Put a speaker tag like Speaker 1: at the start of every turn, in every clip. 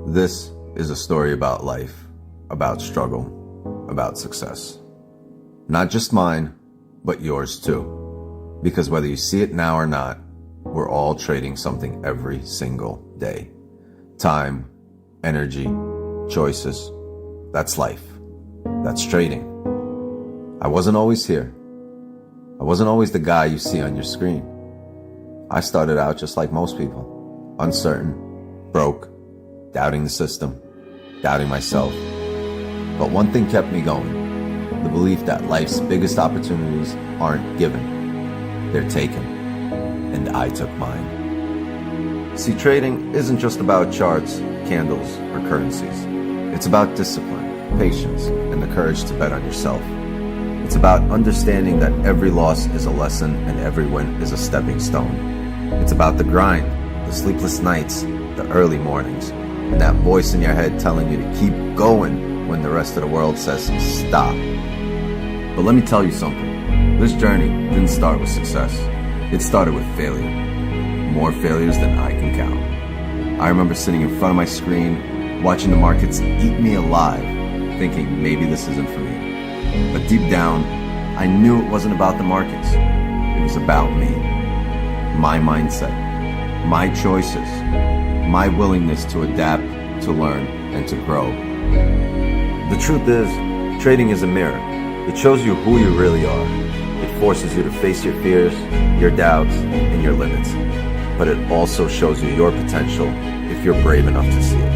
Speaker 1: This is a story about life, about struggle, about success. Not just mine, but yours too. Because whether you see it now or not, we're all trading something every single day. Time, energy, choices. That's life. That's trading. I wasn't always here. I wasn't always the guy you see on your screen. I started out just like most people, uncertain, broke, doubting the system, doubting myself. But one thing kept me going, the belief that life's biggest opportunities aren't given, they're taken, and I took mine. See, trading isn't just about charts, candles, or currencies. It's about discipline, patience, and the courage to bet on yourself. It's about understanding that every loss is a lesson and every win is a stepping stone. It's about the grind, the sleepless nights, the early mornings, and that voice in your head telling you to keep going when the rest of the world says stop. But let me tell you something. This journey didn't start with success. It started with failure. More failures than I can count. I remember sitting in front of my screen, watching the markets eat me alive, thinking maybe this isn't for me. But deep down, I knew it wasn't about the markets. It was about me. My mindset. My choices. My willingness to adapt, to learn, and to grow. The truth is, trading is a mirror. It shows you who you really are. It forces you to face your fears, your doubts, and your limits. But it also shows you your potential if you're brave enough to see it.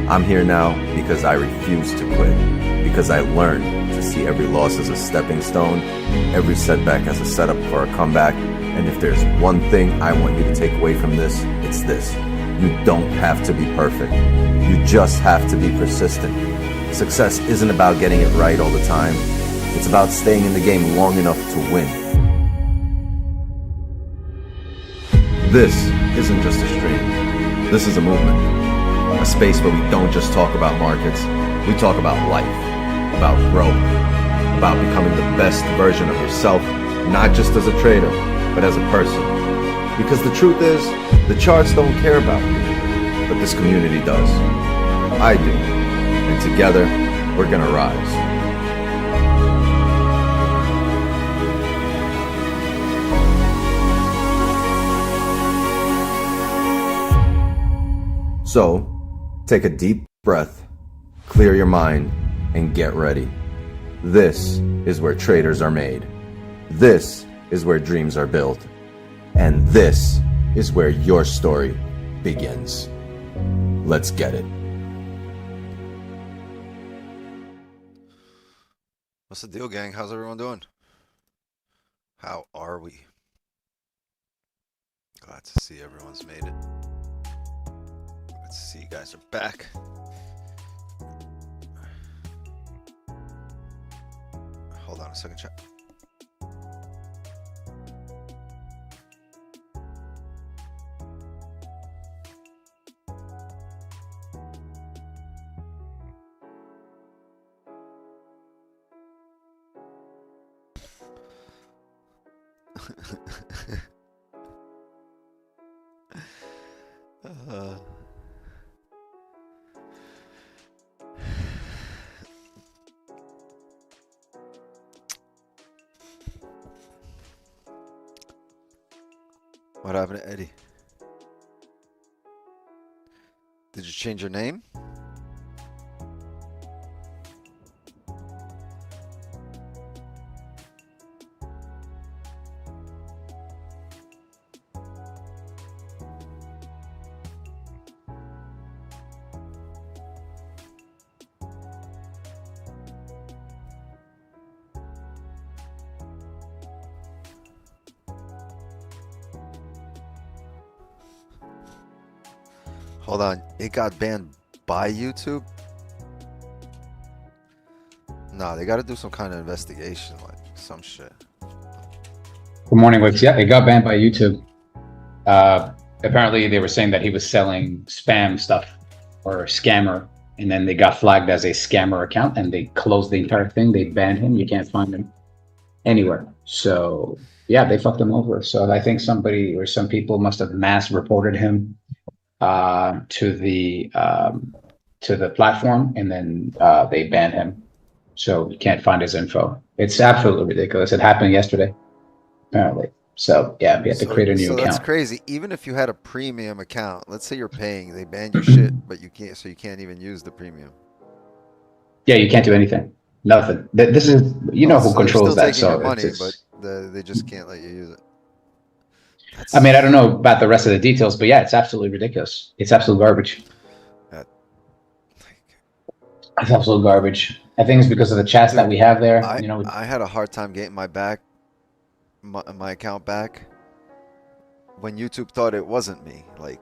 Speaker 1: I'm here now because I refuse to quit. Because I learned to see every loss as a stepping stone, every setback as a setup for a comeback. And if there's one thing I want you to take away from this, it's this. You don't have to be perfect. You just have to be persistent. Success isn't about getting it right all the time. It's about staying in the game long enough to win. This isn't just a stream. This is a movement. A space where we don't just talk about markets. We talk about life, about growth, about becoming the best version of yourself, not just as a trader, but as a person. Because the truth is, the charts don't care about you, but this community does. I do. And together, we're gonna rise. So, take a deep breath, clear your mind, and get ready. This is where traders are made. This is where dreams are built. And this is where your story begins. Let's get it.
Speaker 2: What's the deal, gang? How's everyone doing? How are we? Glad to see everyone's made it. Let's see, you guys are back. Hold on a second, chat. What happened to Eddie? Did you change your name? Hold on, it got banned by YouTube? No, they gotta do some kind of investigation, like some shit.
Speaker 3: Good morning, Wix. Yeah, it got banned by YouTube. Apparently they were saying that he was selling spam stuff or scammer, and then they got flagged as a scammer account and they closed the entire thing. They banned him. You can't find him anywhere. So yeah, they fucked him over. So I think somebody or some people must have mass reported him to the platform, and then they banned him, so you can't find his info. It's absolutely ridiculous. It happened yesterday, apparently. So yeah, we had to create a new
Speaker 2: So that's
Speaker 3: account.
Speaker 2: crazy. Even if you had a premium account, let's say you're paying, they banned your shit, but you can't, so you can't even use the premium.
Speaker 3: Yeah, you can't do anything. Nothing. This is, you know,
Speaker 2: Oh,
Speaker 3: who
Speaker 2: so they're
Speaker 3: controls
Speaker 2: still
Speaker 3: that.
Speaker 2: taking your
Speaker 3: So
Speaker 2: money, but
Speaker 3: it's.
Speaker 2: they just can't let you use it.
Speaker 3: I mean, I don't
Speaker 2: That's
Speaker 3: know about the rest of the details, but yeah, it's absolutely ridiculous. It's absolute garbage.
Speaker 2: that,
Speaker 3: It's absolute garbage. I think it's because of the chats that
Speaker 2: dude.
Speaker 3: we have there.
Speaker 2: I
Speaker 3: You know,
Speaker 2: I had a hard time getting my account back when YouTube thought it wasn't me. Like,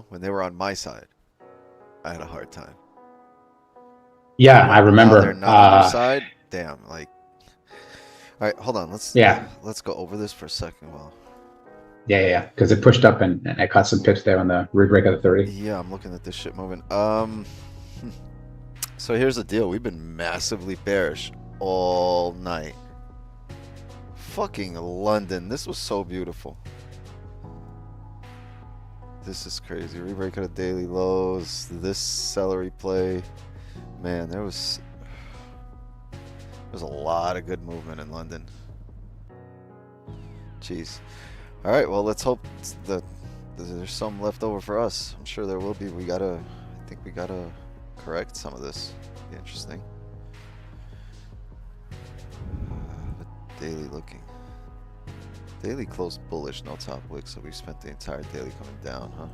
Speaker 2: when they were on my side, I had a hard time.
Speaker 3: yeah,
Speaker 2: But
Speaker 3: I
Speaker 2: now they're
Speaker 3: remember.
Speaker 2: not on your side. Damn. Like, all right, hold on.
Speaker 3: Yeah,
Speaker 2: Let's go over this for a second. Well,
Speaker 3: yeah, because it pushed up, and I caught some pips there on the rebreak of the 30.
Speaker 2: yeah, I'm looking at this shit moving. So here's the deal. We've been massively bearish all night. Fucking London. This was so beautiful. This is crazy. Rebreak of the daily lows. This celery play. Man, there's a lot of good movement in London. Jeez. All right, well, let's hope that there's some left over for us. I'm sure there will be. I think we gotta correct some of this. Be interesting. Daily looking. Daily closed bullish, no top wick, so we spent the entire daily coming down, huh?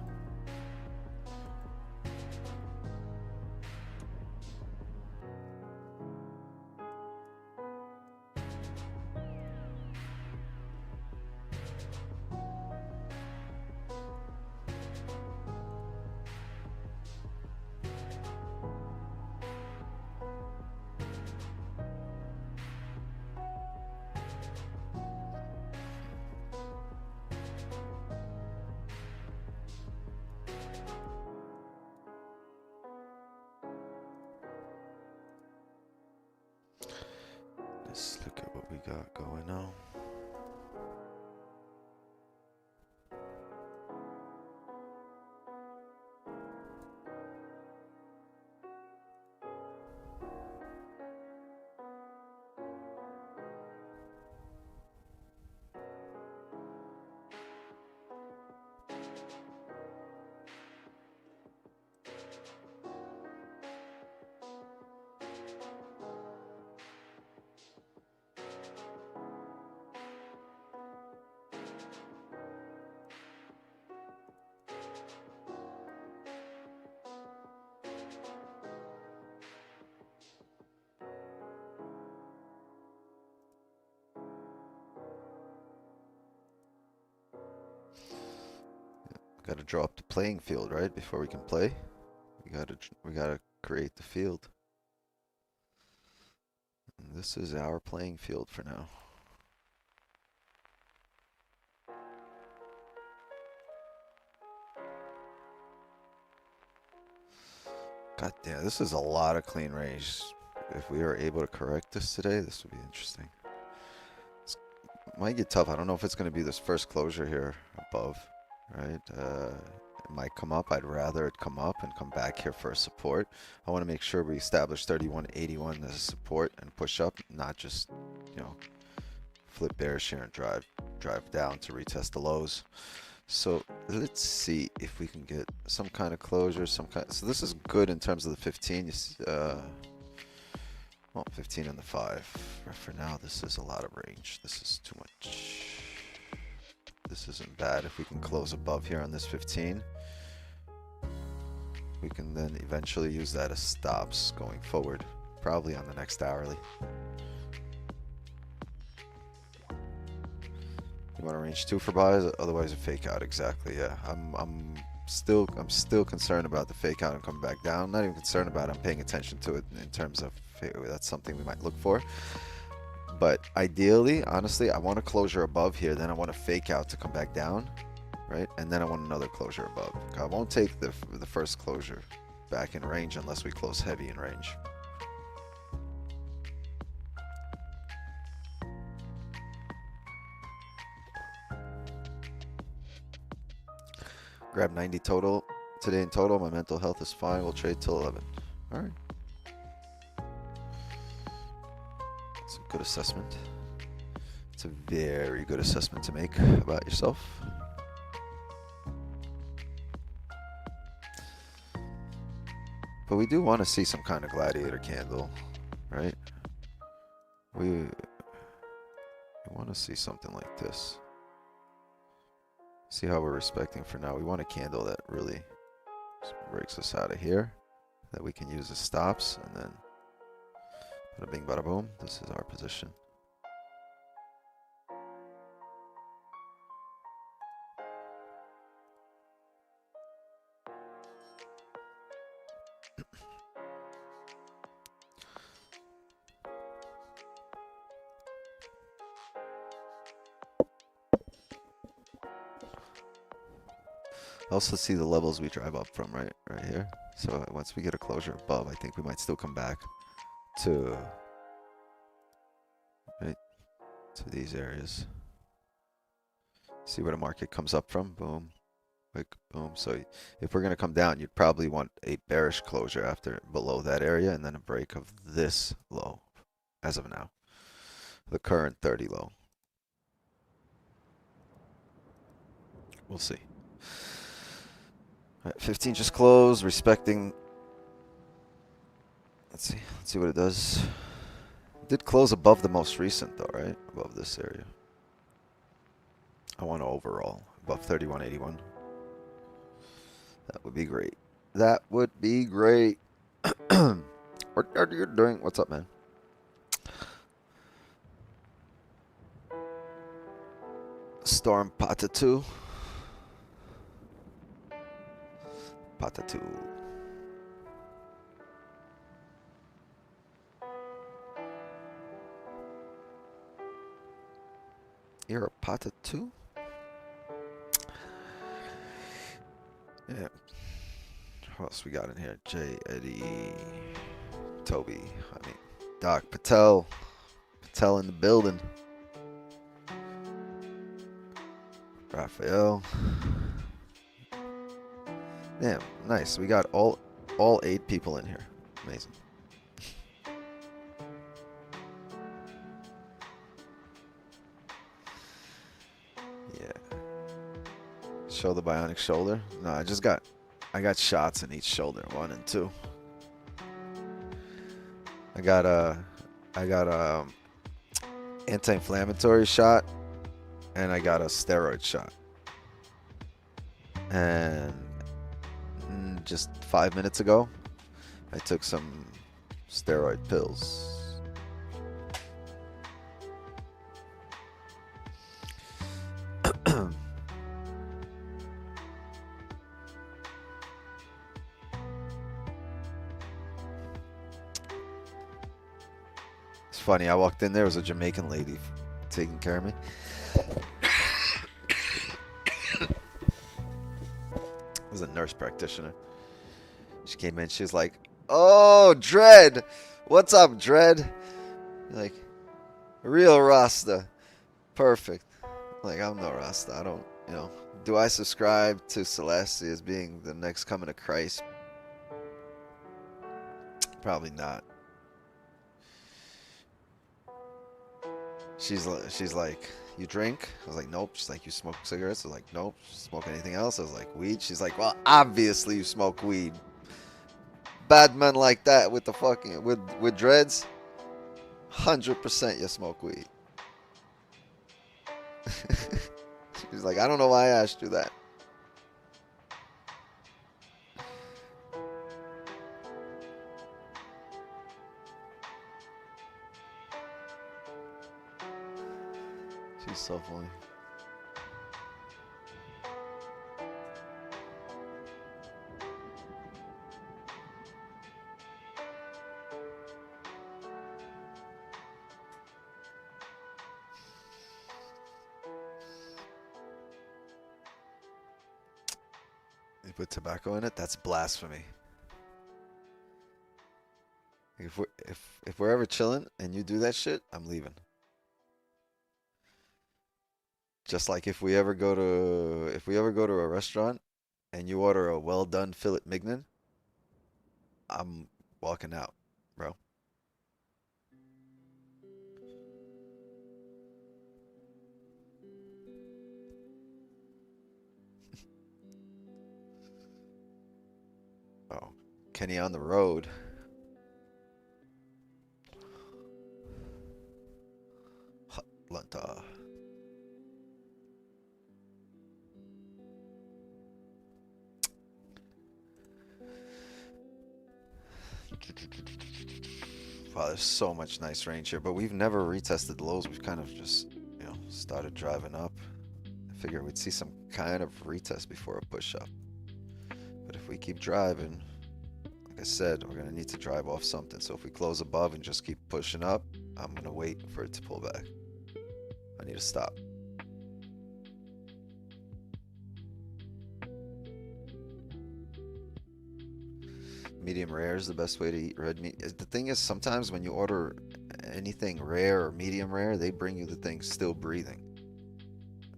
Speaker 2: Let's look at what we got going on. Got to draw up the playing field, right? Before we can play, we gotta create the field. And this is our playing field for now. God damn, this is a lot of clean range. If we are able to correct this today, this would be interesting. It might get tough. I don't know if it's going to be this first closure here above, right? It might come up. I'd rather it come up and come back here for a support. I want to make sure we establish 31.81 as a support and push up, not just, flip bearish here and drive down to retest the lows. So let's see if we can get some kind of closure, so this is good in terms of the 15. Well, 15 and the 5. For now, this is a lot of range. This is too much. This isn't bad. If we can close above here on this 15, we can then eventually use that as stops going forward, probably on the next hourly. You want to range 2 for buys, otherwise a fake out. Exactly. Yeah, I'm still concerned about the fake out and coming back down. I'm not even concerned about it. I'm paying attention to it in terms of that's something we might look for. But ideally, honestly, I want a closure above here. Then I want a fake out to come back down, right? And then I want another closure above. I won't take the first closure back in range unless we close heavy in range. Grab 90 total today in total. My mental health is fine. We'll trade till 11. All right. It's a good assessment. It's a very good assessment to make about yourself. But we do want to see some kind of gladiator candle, right? We want to see something like this. See how we're respecting for now. We want a candle that really breaks us out of here, that we can use as stops, and then bada bing bada boom. This is our position. Also see the levels we drive up from right here. So once we get a closure above, I think we might still come back to these areas. See where the market comes up from. Boom, quick, boom. So if we're gonna come down, you'd probably want a bearish closure after below that area, and then a break of this low. As of now, the current 30 low. We'll see. All right, 15 just closed, respecting. Let's see what it does. It did close above the most recent though, right? Above this area. I want overall above 31.81. That would be great. That would be great. What are you doing? What's up, man? Storm Patatu. Patatu. You're a Patatu? Yeah. What else we got in here? Jay, Eddie, Toby. I mean, Doc Patel. Patel in the building. Raphael. Damn, nice. We got all 8 people in here. Amazing. Yeah. Show the bionic shoulder. No, I got shots in each shoulder, 1 and 2. I got a anti-inflammatory shot, and I got a steroid shot. And just 5 minutes ago, I took some steroid pills. It's funny, I walked in, there was a Jamaican lady taking care of me. It was a nurse practitioner. She came in, she was like, "Oh, Dread! What's up, Dread?" Like, real Rasta. Perfect. Like, I'm no Rasta. I don't, you know. Do I subscribe to Celeste as being the next coming of Christ? Probably not. She's like, "You drink?" I was like, "Nope." She's like, "You smoke cigarettes?" I was like, "Nope." "Smoke anything else?" I was like, "Weed." She's like, "Well, obviously you smoke weed. Bad men like that with the fucking with dreads, 100% you smoke weed." She's like, "I don't know why I asked you that." She's so funny. You put tobacco in it? That's blasphemy. If we're ever chilling and you do that shit, I'm leaving. Just like if we ever go to a restaurant and you order a well done fillet mignon, I'm walking out, bro. Oh, Kenny on the road. Atlanta. Wow, there's so much nice range here, but we've never retested the lows. We've kind of just, started driving up. I figured we'd see some kind of retest before a push up. But if we keep driving, like I said, we're going to need to drive off something. So if we close above and just keep pushing up, I'm going to wait for it to pull back. I need to stop. Medium rare is the best way to eat red meat. The thing is, sometimes when you order anything rare or medium rare, they bring you the thing still breathing,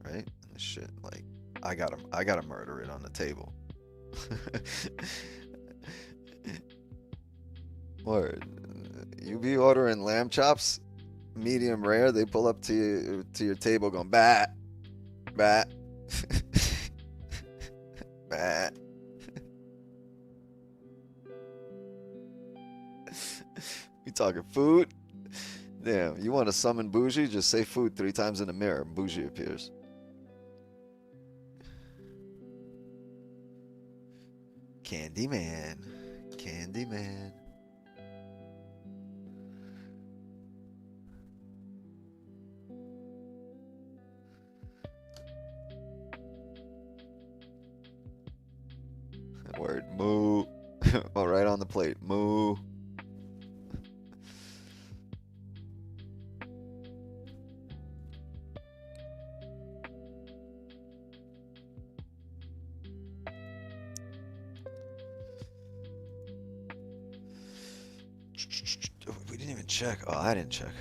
Speaker 2: right? And this shit, like, I gotta murder it on the table. Or you be ordering lamb chops, medium rare, they pull up to your table going bat, bat, bat. We talking food? Damn, you want to summon Bougie? Just say food 3 times in the mirror and Bougie appears. Candyman. Candyman. Word, moo. Oh, right on the plate, moo. We didn't even check. Oh, I didn't check.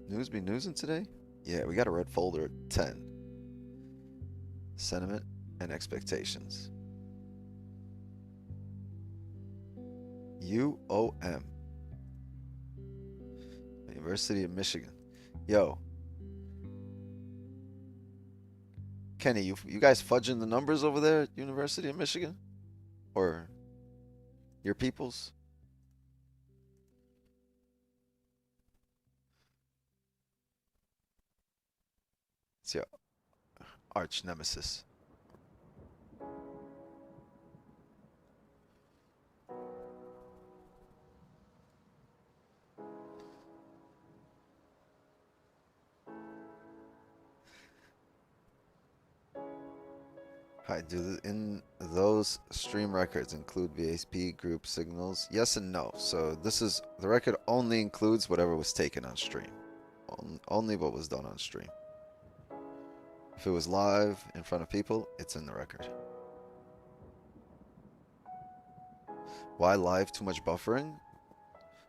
Speaker 2: News be newsing today? Yeah, we got a red folder at 10. Sentiment and expectations. UOM. University of Michigan. Yo. Kenny, you guys fudging the numbers over there at University of Michigan? Or your peoples? It's your arch nemesis. Hi, in those stream records include VSP group signals? Yes and no. So the record only includes whatever was taken on stream. Only what was done on stream. If it was live in front of people, it's in the record. Why live too much buffering?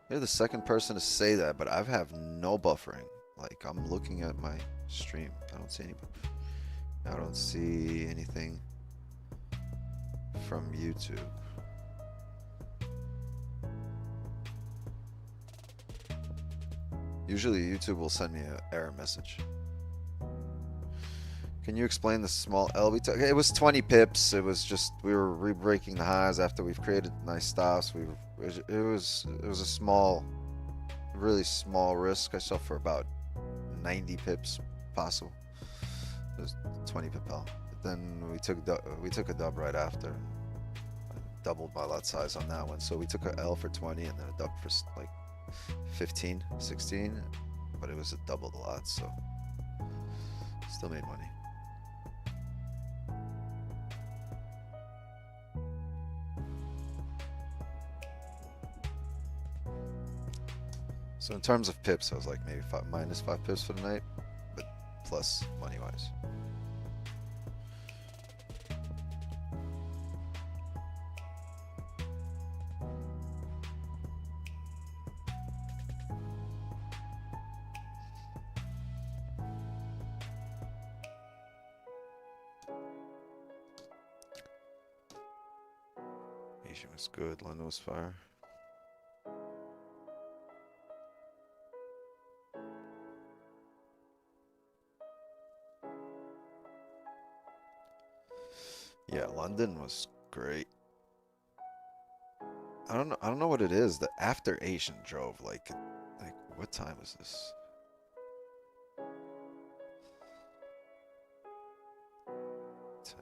Speaker 2: You're the second person to say that, but I have no buffering. Like, I'm looking at my stream. I don't see any buffering. I don't see anything from YouTube. Usually YouTube will send me an error message. Can you explain the small L we took? It was 20 pips. It was just, we were re-breaking the highs after we've created nice stops. It was a small, really small risk. I saw for about 90 pips possible. It was 20 pip L. But then we took a dub right after. I doubled my lot size on that one. So we took a L for 20 and then a dub for like 15, 16. But it was a double the lot, so still made money. So in terms of pips, I was like maybe minus 5 pips for the night, but plus money-wise. Asian was good. London was fire. Yeah, London was great. I don't know what it is. The after Asian drove like what time was this? 10.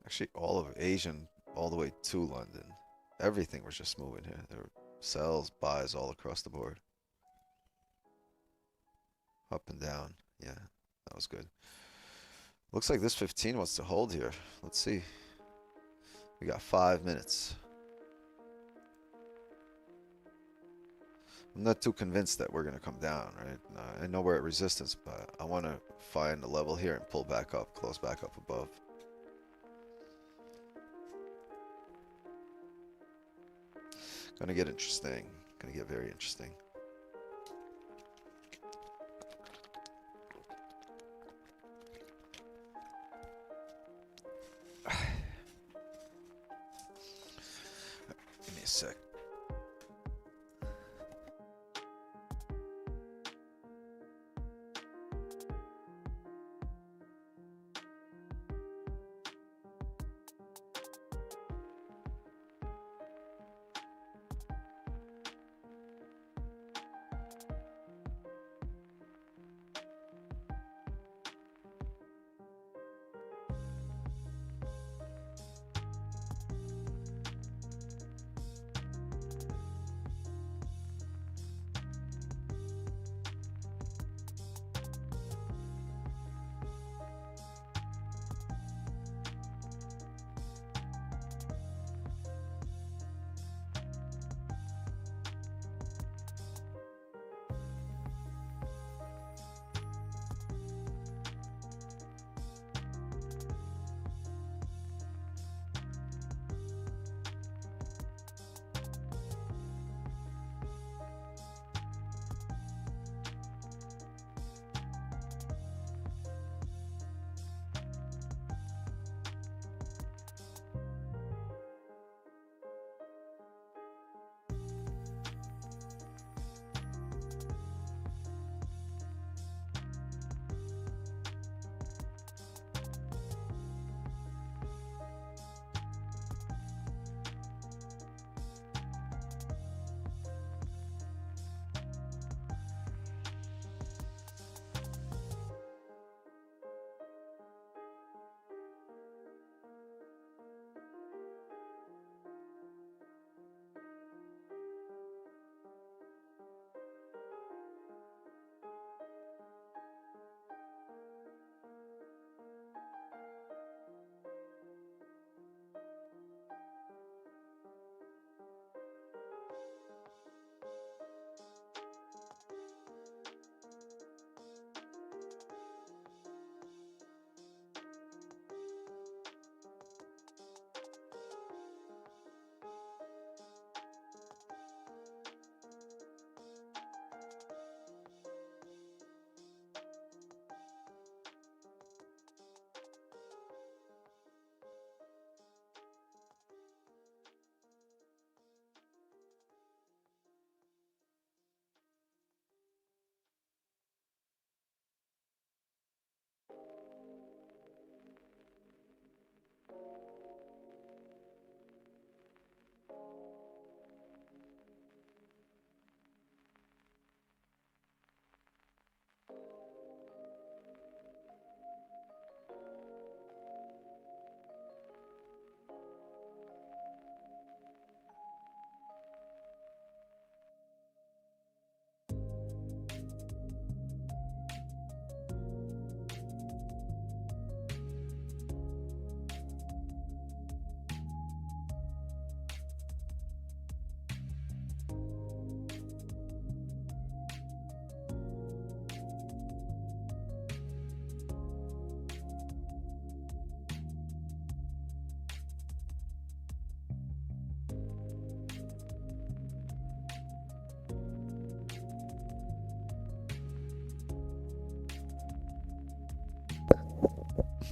Speaker 2: Actually, all of Asian all the way to London. Everything was just moving here. There were sells, buys all across the board. Up and down. Yeah, that was good. Looks like this 15 wants to hold here. Let's see. We got 5 minutes. I'm not too convinced that we're going to come down, right? I know we're at resistance, but I want to find a level here and pull back up, close back up above. Gonna get interesting. Gonna get very interesting. Give me a sec.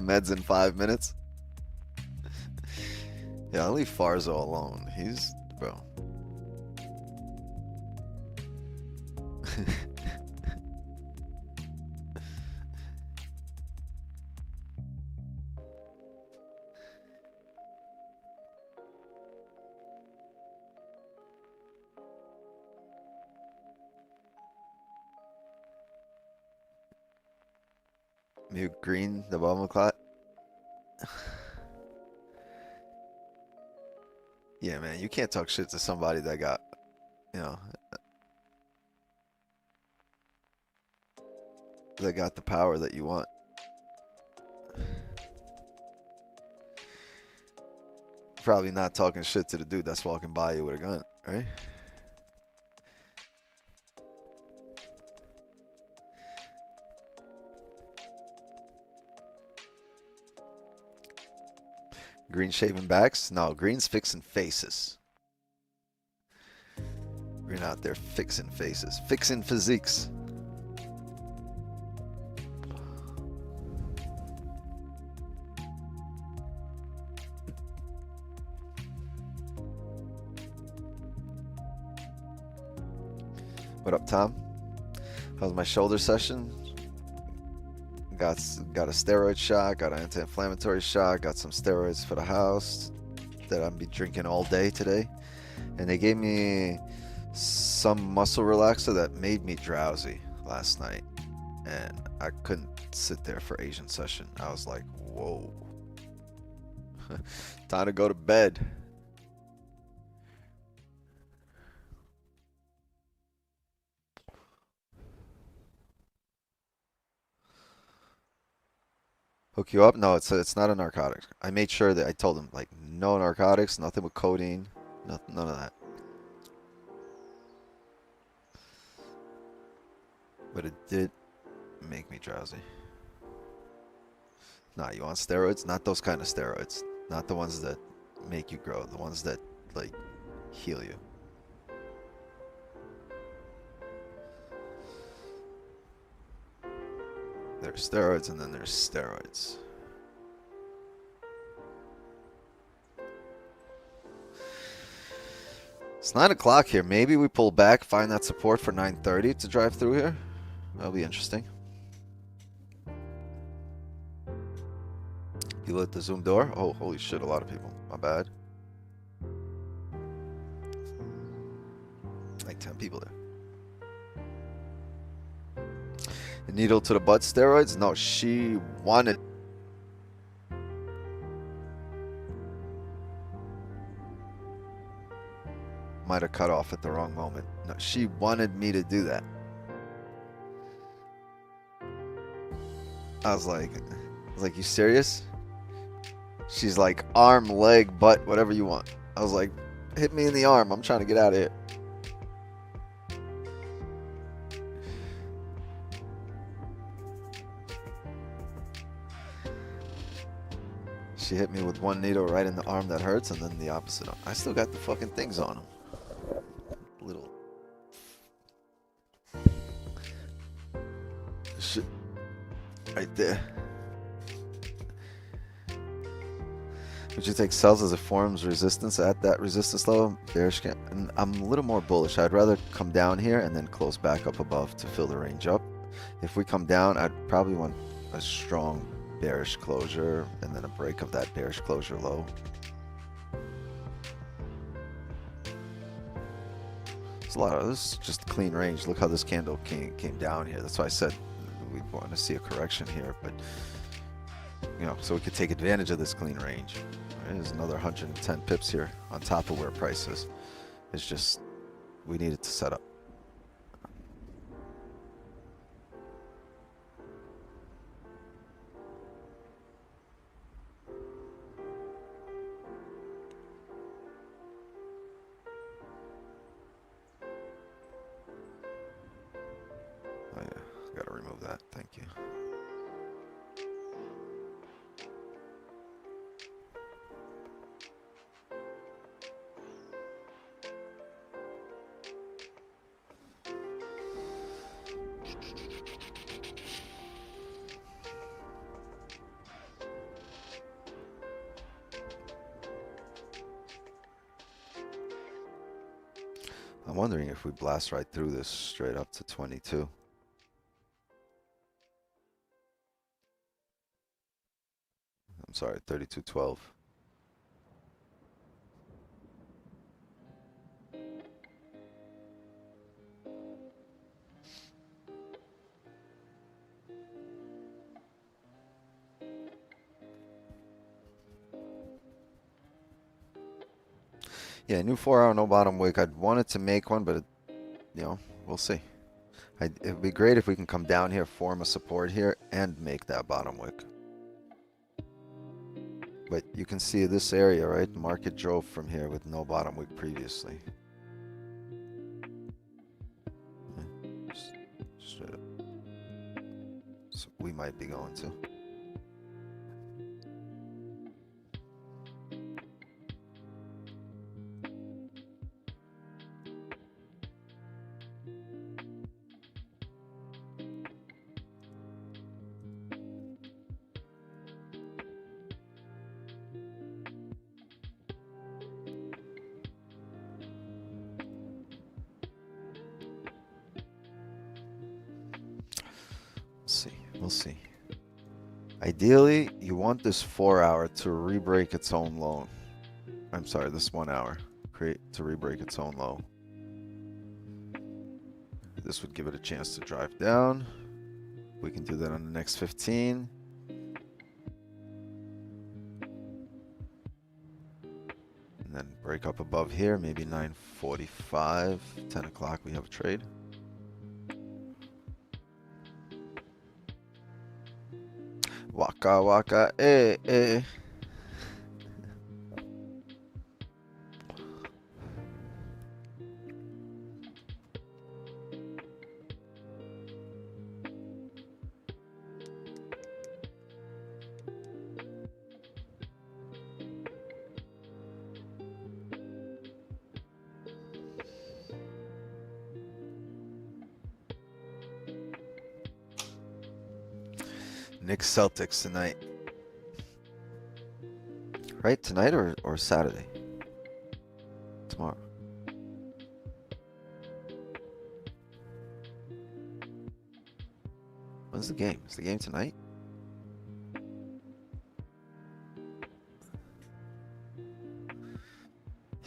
Speaker 2: meds in 5 minutes. Yeah, I'll leave Farzo alone. He's, bro. Mute green, the bottom clot. Yeah, man, you can't talk shit to somebody that got, you know, that got the power that you want. Probably not talking shit to the dude that's walking by you with a gun, right? Green shaving backs? No, green's fixing faces. Green out there fixing faces. Fixing physiques. What up, Tom? How's my shoulder session? Got a steroid shot, got an anti-inflammatory shot, got some steroids for the house that I'm be drinking all day today. And they gave me some muscle relaxer that made me drowsy last night. And I couldn't sit there for Asian session. I was like, whoa. Time to go to bed. Hook you up? No, it's not a narcotic. I made sure that I told him, like, no narcotics, nothing with codeine, none of that. But it did make me drowsy. Nah, you want steroids? Not those kind of steroids. Not the ones that make you grow. The ones that, like, heal you. There's steroids and then there's steroids. It's 9 o'clock here. Maybe we pull back, find that support for 9:30 to drive through here. That'll be interesting. People at the Zoom door? Oh, holy shit, a lot of people. My bad. Like 10 people there. A needle to the butt steroids? No, she wanted. Might have cut off at the wrong moment. No, she wanted me to do that. I was like, you serious? She's like, arm, leg, butt, whatever you want. I was like, hit me in the arm. I'm trying to get out of here. She hit me with one needle right in the arm that hurts, and then the opposite arm. I still got the fucking things on them. Little shit right there. Would you take sells as it forms resistance at that resistance level? Bearish can, and I'm a little more bullish. I'd rather come down here and then close back up above to fill the range up. If we come down, I'd probably want a strong bearish closure and then a break of that bearish closure low. It's a lot of this is just clean range. Look how this candle came down here. That's why I said we want to see a correction here, but you know, so we could take advantage of this clean range. There's another 110 pips here on top of where price is. It's just we needed to set up. Oh yeah, gotta remove that. Thank you. I'm wondering if we blast right through this straight up to 22. I'm sorry, 32.12. Yeah, new 4-hour no bottom wick. I'd wanted to make one, but you know, we'll see. It would be great if we can come down here, form a support here, and make that bottom wick. But you can see this area, right? The market drove from here with no bottom wick previously. Straight up. So we might be going to. We'll see. Ideally, you want this 4-hour to re-break its own low. I'm sorry, this 1 hour to re-break its own low. This would give it a chance to drive down. We can do that on the next 15. And then break up above here, maybe 9:45, 10 o'clock, we have a trade. Waka waka, eh, eh. Knicks Celtics tonight. Right, tonight or Saturday? Tomorrow. When's the game? Is the game tonight?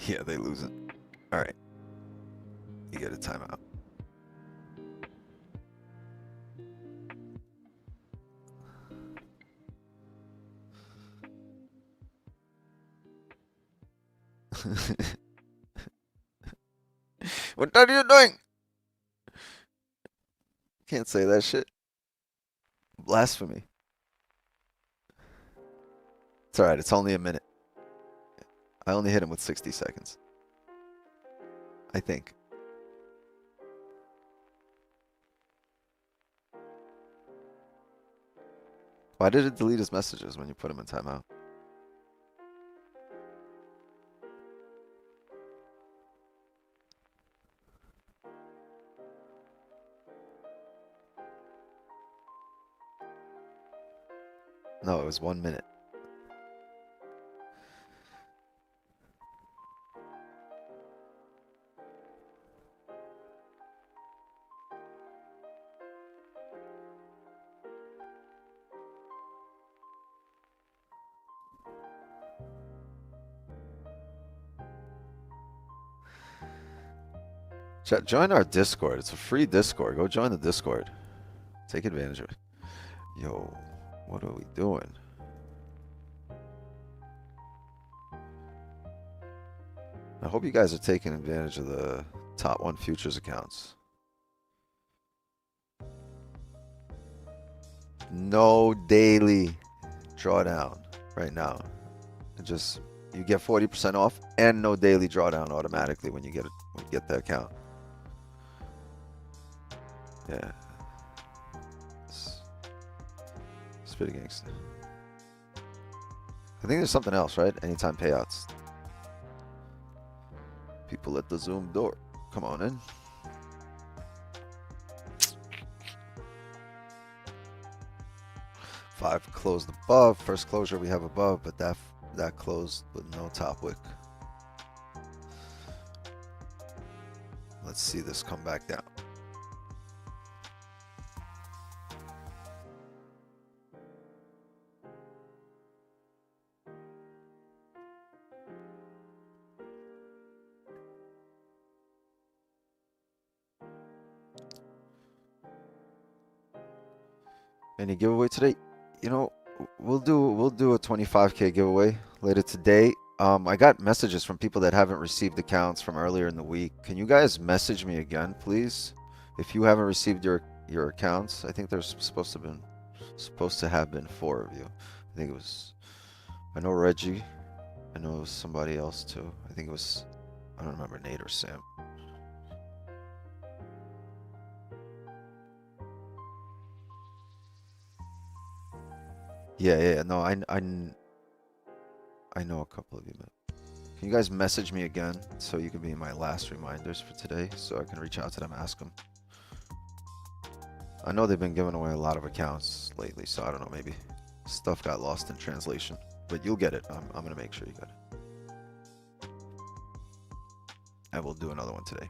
Speaker 2: Yeah, they lose it. Alright. You get a timeout. What are you doing? Can't say that shit. Blasphemy. It's alright, it's only a minute. I only hit him with 60 seconds. I think. Why did it delete his messages when you put him in timeout? No, it was 1 minute. Chat, join our Discord. It's a free Discord. Go join the Discord. Take advantage of it. Yo, what are we doing? I hope you guys are taking advantage of the top 1 futures accounts. No daily drawdown right now. You get 40% off and no daily drawdown automatically when you get the account. Yeah. It's pretty gangster. I think there's something else, right? Anytime payouts. People at the Zoom door. Come on in. Five closed above. First closure we have above, but that closed with no top wick. see this come back down. Any giveaway today? You know, we'll do a 25K giveaway later today. I got messages from people that haven't received accounts from earlier in the week. Can you guys message me again, please? If you haven't received your accounts, I think there's supposed to have been 4 of you. I think it was, I know Reggie, I know it was somebody else too. I think it was, I don't remember, Nate or Sam. Yeah, no, I know a couple of you, but can you guys message me again so you can be my last reminders for today so I can reach out to them, ask them. I know they've been giving away a lot of accounts lately, so I don't know, maybe stuff got lost in translation, but you'll get it. I'm gonna make sure you get it. I will do another one today.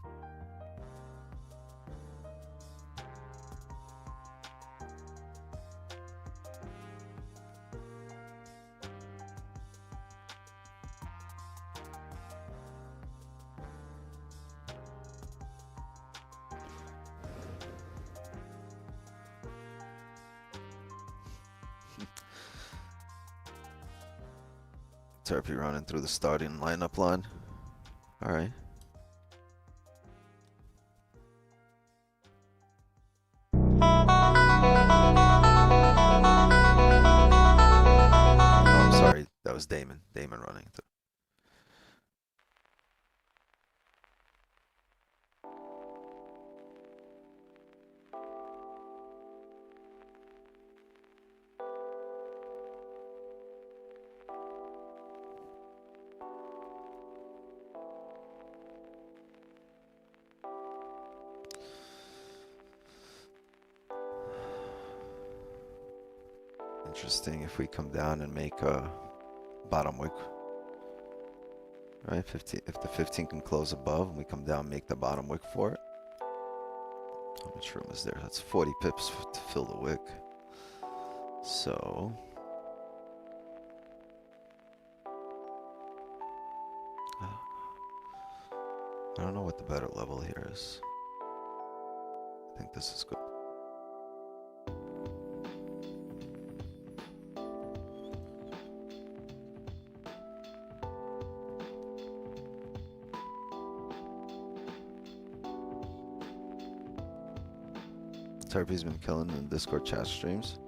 Speaker 2: Therapy running through the starting lineup line. All right. Oh, I'm sorry. That was Damon. Damon running through. Interesting if we come down and make a bottom wick. Right, 15, if the 15 can close above and we come down and make the bottom wick for it. How much room is there? That's 40 pips to fill the wick. So I don't know what the better level here is. I think this is good. Therapy's been killing in Discord chat streams.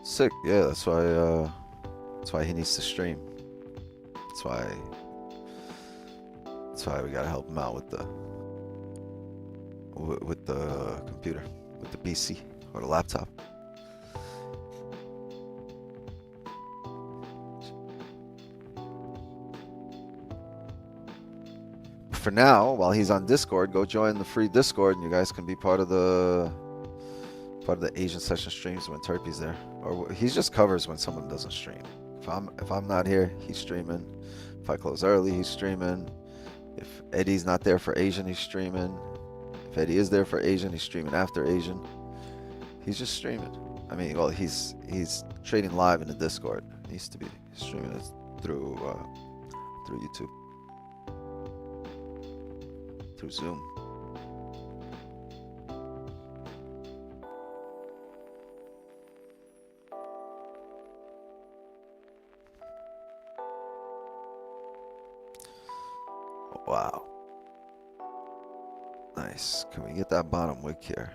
Speaker 2: Sick, yeah. That's why he needs to stream. That's why we gotta help him out with the computer, with the PC or the laptop. For now, while he's on Discord, go join the free Discord, and you guys can be part of the Asian session streams when Terpy's there, or he just covers when someone doesn't stream. If I'm not here, he's streaming. If I close early, he's streaming. If Eddie's not there for Asian, he's streaming. If Eddie is there for Asian, he's streaming after Asian. He's just streaming. I mean, well, he's trading live in the Discord. He needs to be streaming it through YouTube, through Zoom. Wow. Nice. Can we get that bottom wick here?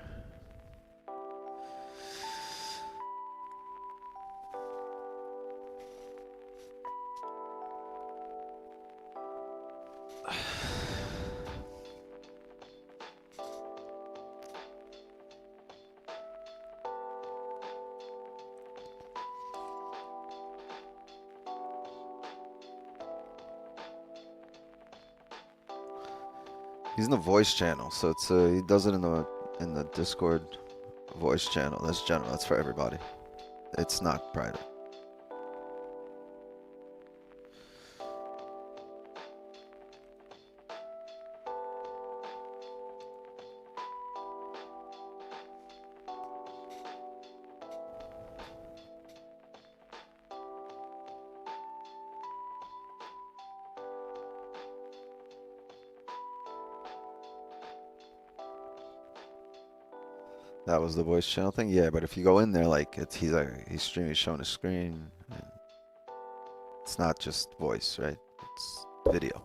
Speaker 2: He's in the voice channel, so it's he does it in the Discord voice channel. That's general. That's for everybody. It's not private. That was the voice channel thing? Yeah, but if you go in there, like, he's showing a screen. It's not just voice, right? It's video.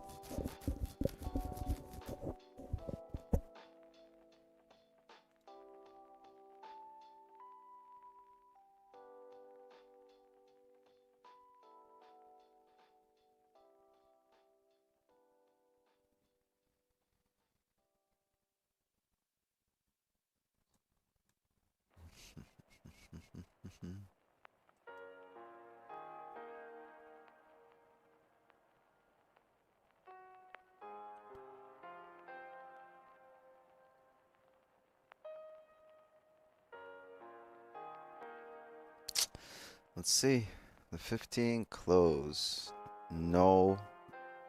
Speaker 2: Let's see. The 15 close. No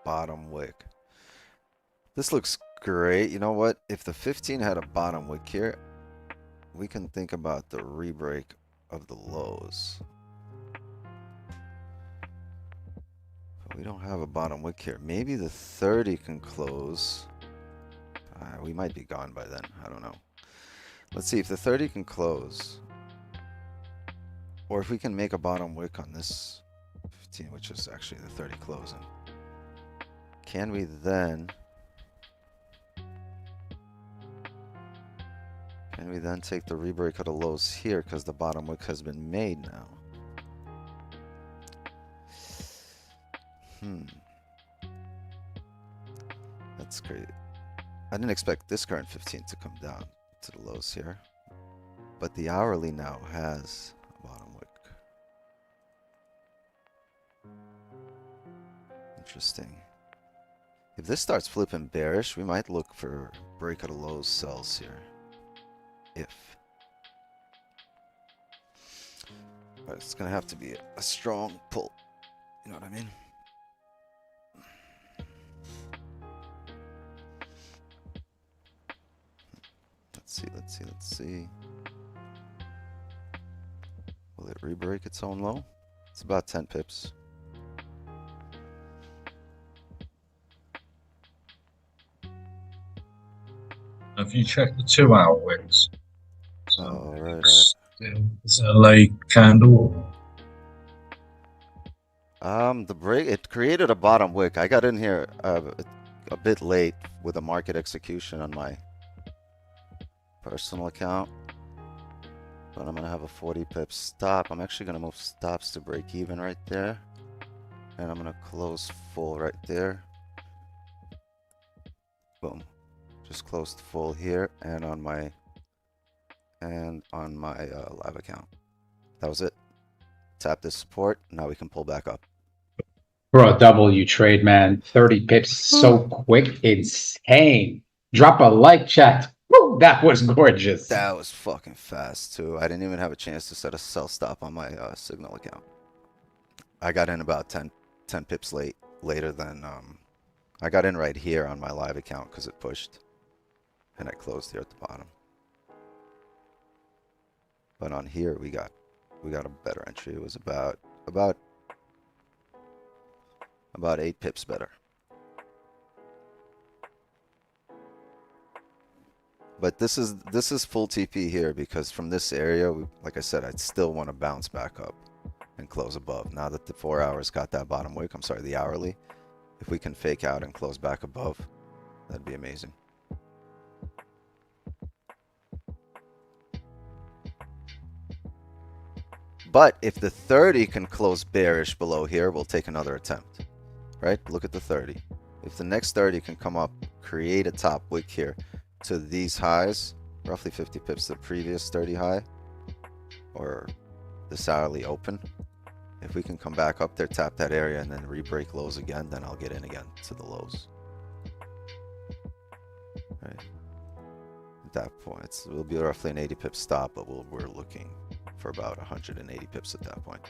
Speaker 2: bottom wick. This looks great. You know what? If the 15 had a bottom wick here, we can think about the rebreak of the lows. But we don't have a bottom wick here. Maybe the 30 can close. We might be gone by then. I don't know. Let's see if the 30 can close. Or if we can make a bottom wick on this 15, which is actually the 30 closing. Can we then take the rebreak of the lows here because the bottom wick has been made now? That's great. I didn't expect this current 15 to come down to the lows here. But the hourly now has a bottom wick. Interesting. If this starts flipping bearish, we might look for break of the lows sells here. But it's gonna have to be a strong pull. You know what I mean? Let's see. Will it re-break its own low? It's about 10 pips.
Speaker 4: Have you checked the 2-hour wicks?
Speaker 2: Oh, right.
Speaker 4: Is it a late candle?
Speaker 2: The break, it created a bottom wick. I got in here a bit late with a market execution on my personal account. But I'm gonna have a 40 pip stop. I'm actually gonna move stops to break even right there. And I'm gonna close full right there. Boom. Just closed full here and on my live account. That was it. Tap this support. Now we can pull back up.
Speaker 3: Bro, W trade, man. 30 pips so quick. Insane. Drop a like, chat. Woo, that was gorgeous.
Speaker 2: That was fucking fast too. I didn't even have a chance to set a sell stop on my Signal account. I got in about 10 pips later than I got in right here on my live account because it pushed. And I closed here at the bottom. But on here we got a better entry. It was about 8 pips better. But this is full TP here because from this area, like I said, I'd still want to bounce back up and close above. Now that the 4 hours got that bottom wick, I'm sorry, the hourly, if we can fake out and close back above, that'd be amazing. But if the 30 can close bearish below here, we'll take another attempt, right? Look at the 30. If the next 30 can come up, create a top wick here to these highs, roughly 50 pips to the previous 30 high, or this hourly open. If we can come back up there, tap that area, and then re-break lows again, then I'll get in again to the lows. Right. At that point, it will be roughly an 80 pip stop, but we're looking for about 180 pips at that point.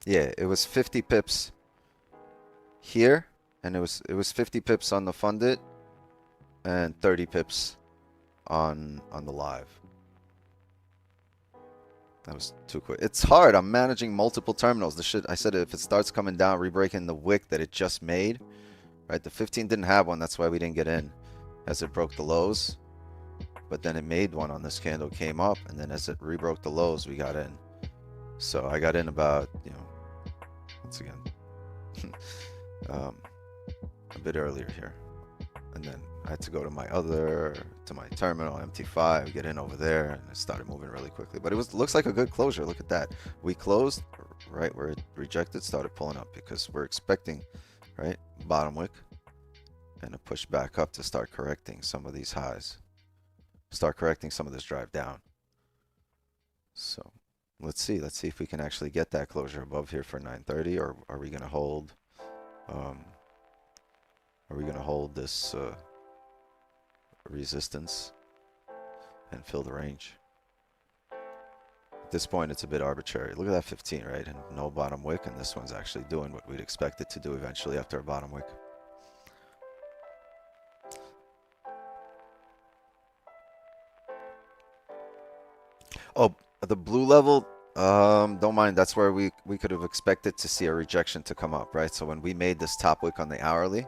Speaker 2: Yeah, it was 50 pips here, and it was 50 pips on the funded and 30 pips on the live. That was too quick. It's hard. I'm managing multiple terminals. The shit, I said if it starts coming down, re-breaking the wick that it just made, right? The 15 didn't have one. That's why we didn't get in as it broke the lows. But then it made one on this candle, came up, and then as it re-broke the lows, we got in. So I got in about, you know, once again, a bit earlier here. And then I had to go to my terminal, MT5, get in over there, and it started moving really quickly. But it looks like a good closure. Look at that. We closed right where it rejected, started pulling up because we're expecting, right, bottom wick and a push back up to start correcting some of these highs. Start correcting some of this drive down. So let's see if we can actually get that closure above here for 930, or are we going to hold this resistance and fill the range? At this point, it's a bit arbitrary. Look at that 15, right? And no bottom wick, and this one's actually doing what we'd expect it to do eventually after a bottom wick. Oh, the blue level, don't mind. That's where we could have expected to see a rejection to come up, right? So when we made this top wick on the hourly,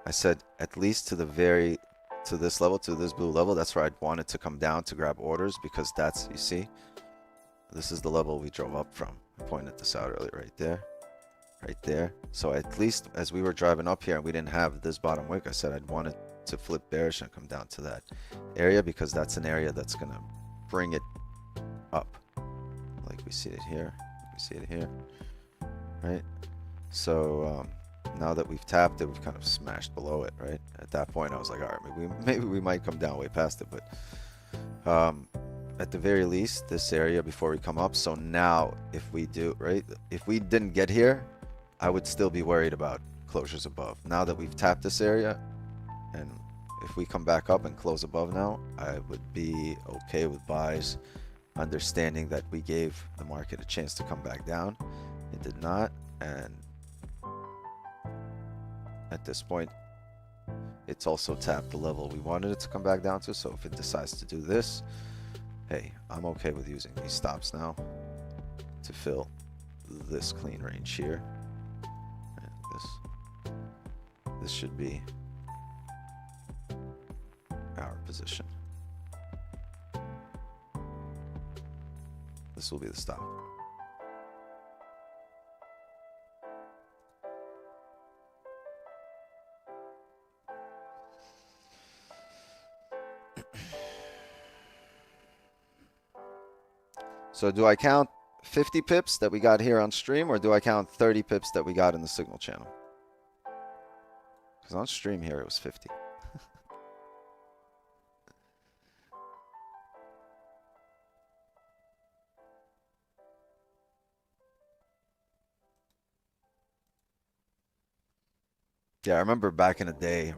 Speaker 2: I said at least to this level, to this blue level, that's where I'd want it to come down to grab orders, because that's, you see, this is the level we drove up from. I pointed this out earlier, right there, right there. So at least as we were driving up here and we didn't have this bottom wick, I said I'd want it to flip bearish and come down to that area, because that's an area that's gonna bring it up. Like we see it here, we see it here, right? So now that we've tapped it, we've kind of smashed below it, right? At that point, I was like, all right, maybe we might come down way past it, but at the very least, this area before we come up. So now, if we do, right, if we didn't get here, I would still be worried about closures above. Now that we've tapped this area, and if we come back up and close above now, I would be okay with buys, understanding that we gave the market a chance to come back down. It did not, and at this point, it's also tapped the level we wanted it to come back down to. So if it decides to do this, hey, I'm okay with using these stops now to fill this clean range here. And this should be our position. This will be the stop. So do I count 50 pips that we got here on stream, or do I count 30 pips that we got in the signal channel? Because on stream here it was 50. Yeah, I remember back in the day,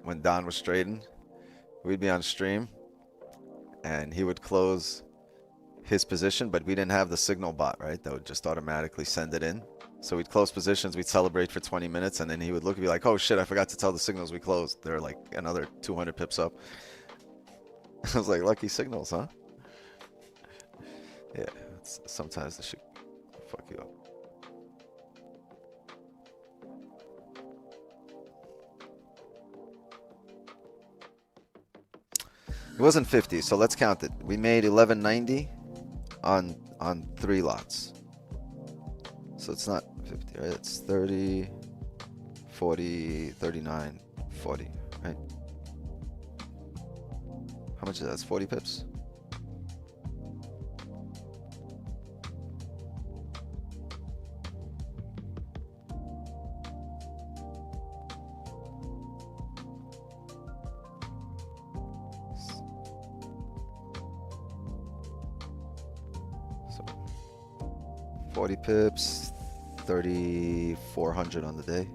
Speaker 2: when Don was trading, we'd be on stream and he would close his position, but we didn't have the signal bot, right? That would just automatically send it in. So we'd close positions, we'd celebrate for 20 minutes, and then he would look and be like, oh shit, I forgot to tell the signals we closed. They're like another 200 pips up. I was like, lucky signals, huh? Yeah, sometimes this should fuck you up. It wasn't 50, so let's count it. We made 1190 on 3 lots. So it's not 50, right? It's 30, 40, 39, 40, right? How much is that? It's 40 pips. So 40 pips, 3,400 on the day.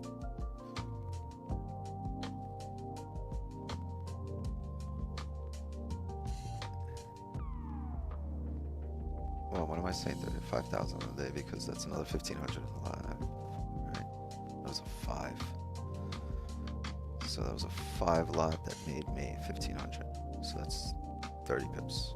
Speaker 2: Well, what am I saying? 35,000 on the day, because that's another 1,500 in the lot, right? That was a 5. So that was a 5 lot that made me 1,500. So that's 30 pips.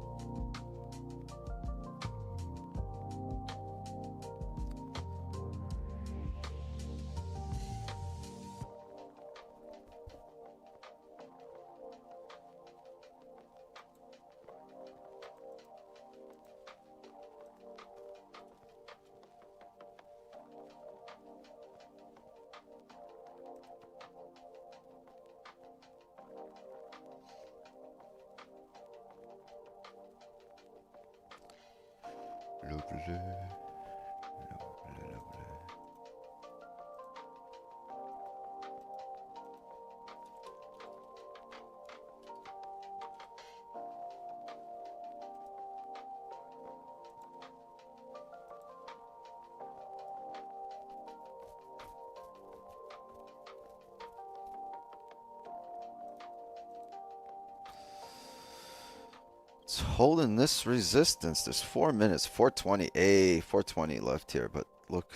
Speaker 2: It's holding this resistance. There's 4 minutes, 420. 420 left here, but look,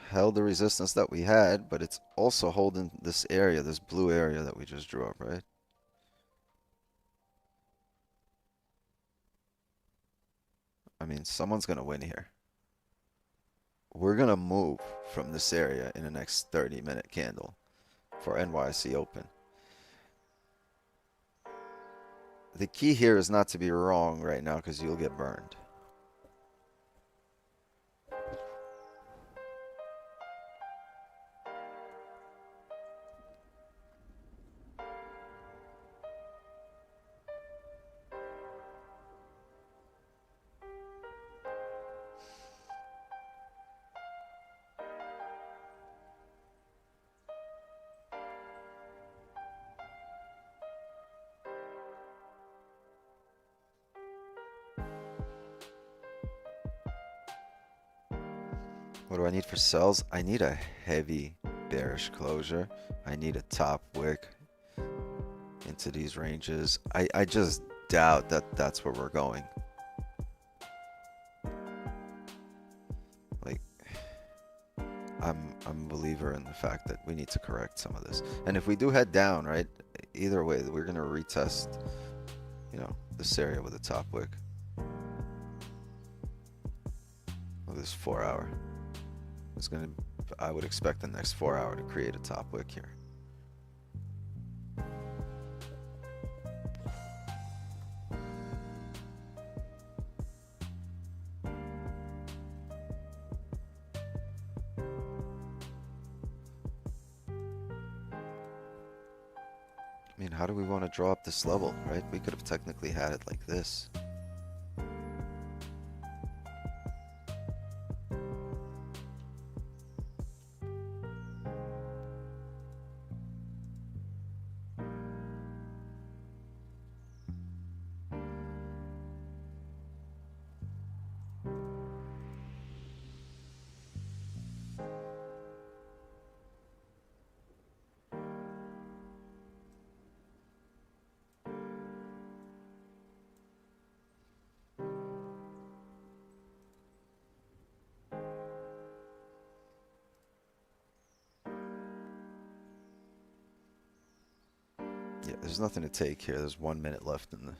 Speaker 2: held the resistance that we had, but it's also holding this area, this blue area that we just drew up, right? I mean, someone's gonna win here. We're gonna move from this area in the next 30-minute candle for NYC Open. The key here is not to be wrong right now because you'll get burned. What do I need for sells? I need a heavy bearish closure. I need a top wick into these ranges. I just doubt that that's where we're going. Like, I'm a believer in the fact that we need to correct some of this. And if we do head down, right, either way, we're gonna retest, you know, this area with a top wick. Look at this 4 hour. It's gonna, I would expect the next 4 hour to create a top wick here. I mean, how do we want to draw up this level, right? We could have technically had it like this. Yeah, there's nothing to take here. There's 1 minute left in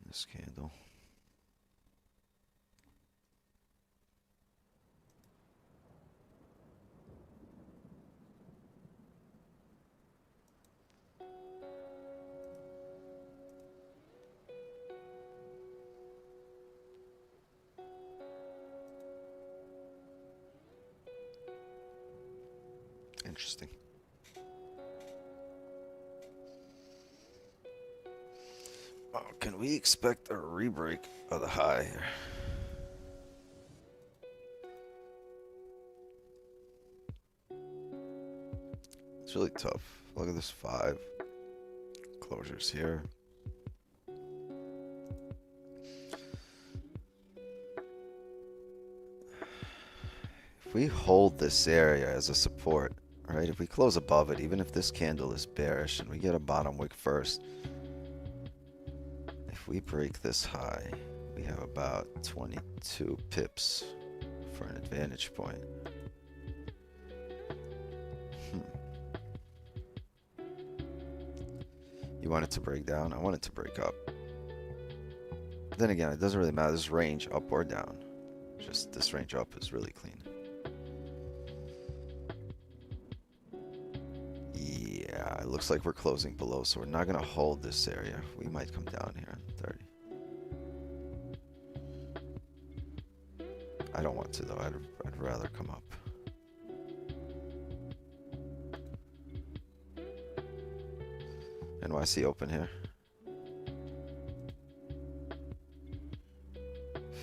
Speaker 2: this candle. Interesting. Oh, can we expect a rebreak of the high here? It's really tough. Look at this 5 closures here. If we hold this area as a support, right? If we close above it, even if this candle is bearish and we get a bottom wick first, if we break this high, we have about 22 pips for an advantage point. You want it to break down? I want it to break up. Then again, it doesn't really matter. This range up or down. Just this range up is really clean. Yeah, it looks like we're closing below, so we're not going to hold this area. We might come down here on 30. I don't want to, though. I'd rather come up. NYC open here.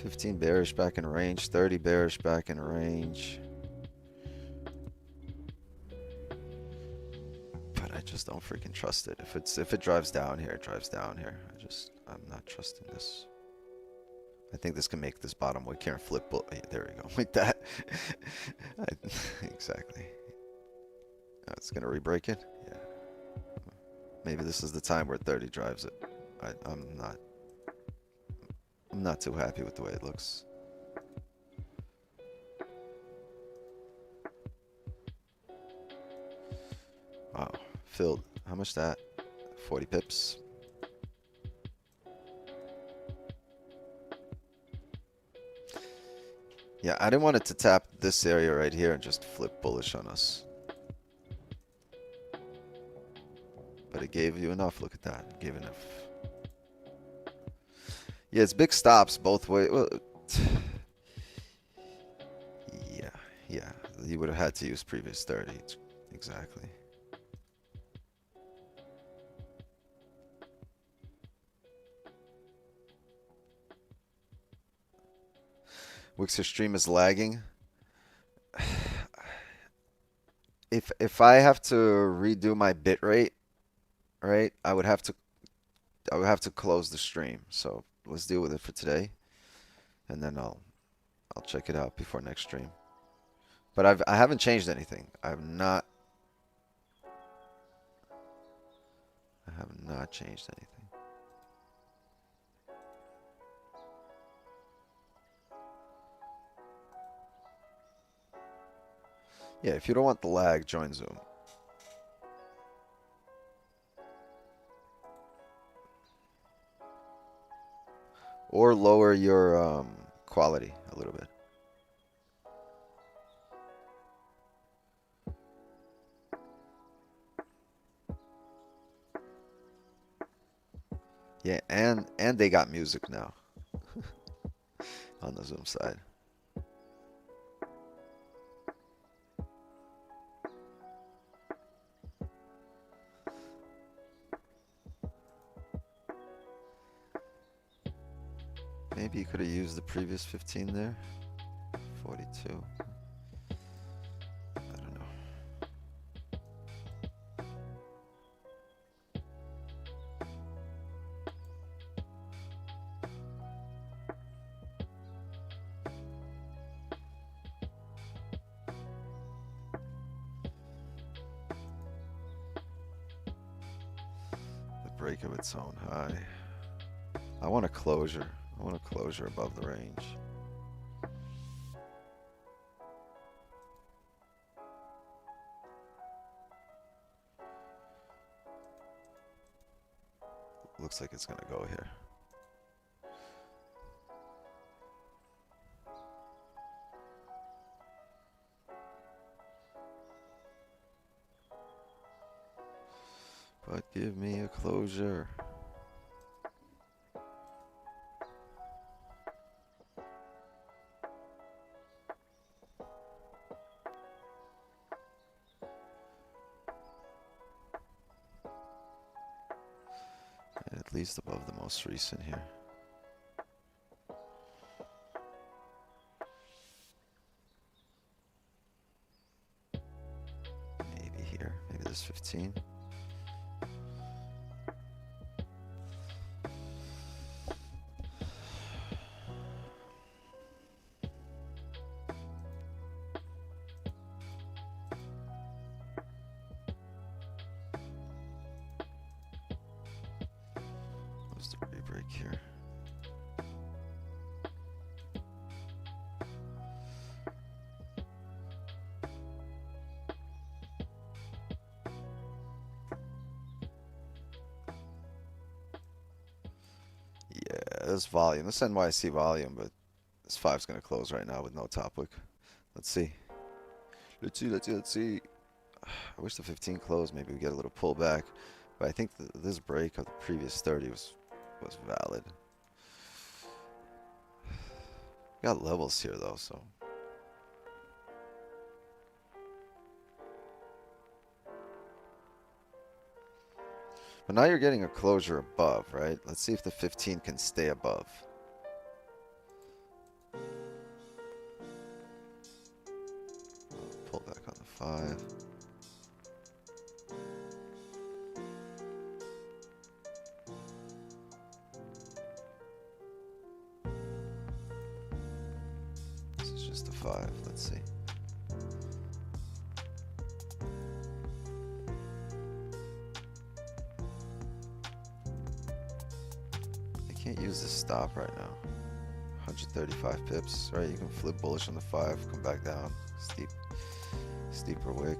Speaker 2: 15 bearish back in range, 30 bearish back in range. But I just don't freaking trust it. If it drives down here, it drives down here. I'm not trusting this. I think this can make this bottom wick here and flip. Yeah, there we go, like that. Exactly. It's gonna re-break it. Yeah. Maybe this is the time where 30 drives it. I'm not too happy with the way it looks. Wow, filled. How much that? 40 pips. Yeah, I didn't want it to tap this area right here and just flip bullish on us. But it gave you enough. Look at that. It gave enough. Yeah, it's big stops both ways. Well, yeah. You would have had to use previous 30. Exactly. Wixer stream is lagging. If I have to redo my bit rate, right, I would have to close the stream. So let's deal with it for today, and then I'll check it out before next stream. But I haven't changed anything. I have not changed anything. Yeah, if you don't want the lag, join Zoom. Or lower your quality a little bit. Yeah, and they got music now on the Zoom side. Maybe you could have used the previous 15 there. 42. I don't know. The break of its own high. I want a closure. I want a closure above the range. Looks like it's gonna go here. But give me a closure. At least above the most recent here. Maybe here. Maybe this 15. What's the re-break here? Yeah, this volume. This NYC volume, but this 5's going to close right now with no top wick. Let's see. Let's see. I wish the 15 closed. Maybe we get a little pullback. But I think this break of the previous 30 was valid. Got levels here though, so. But now you're getting a closure above, right? Let's see if the 15 can stay above. 5. This is just a 5. Let's see. I can't use this stop right now. 135 pips, right? You can flip bullish on the 5, come back down, steeper wick.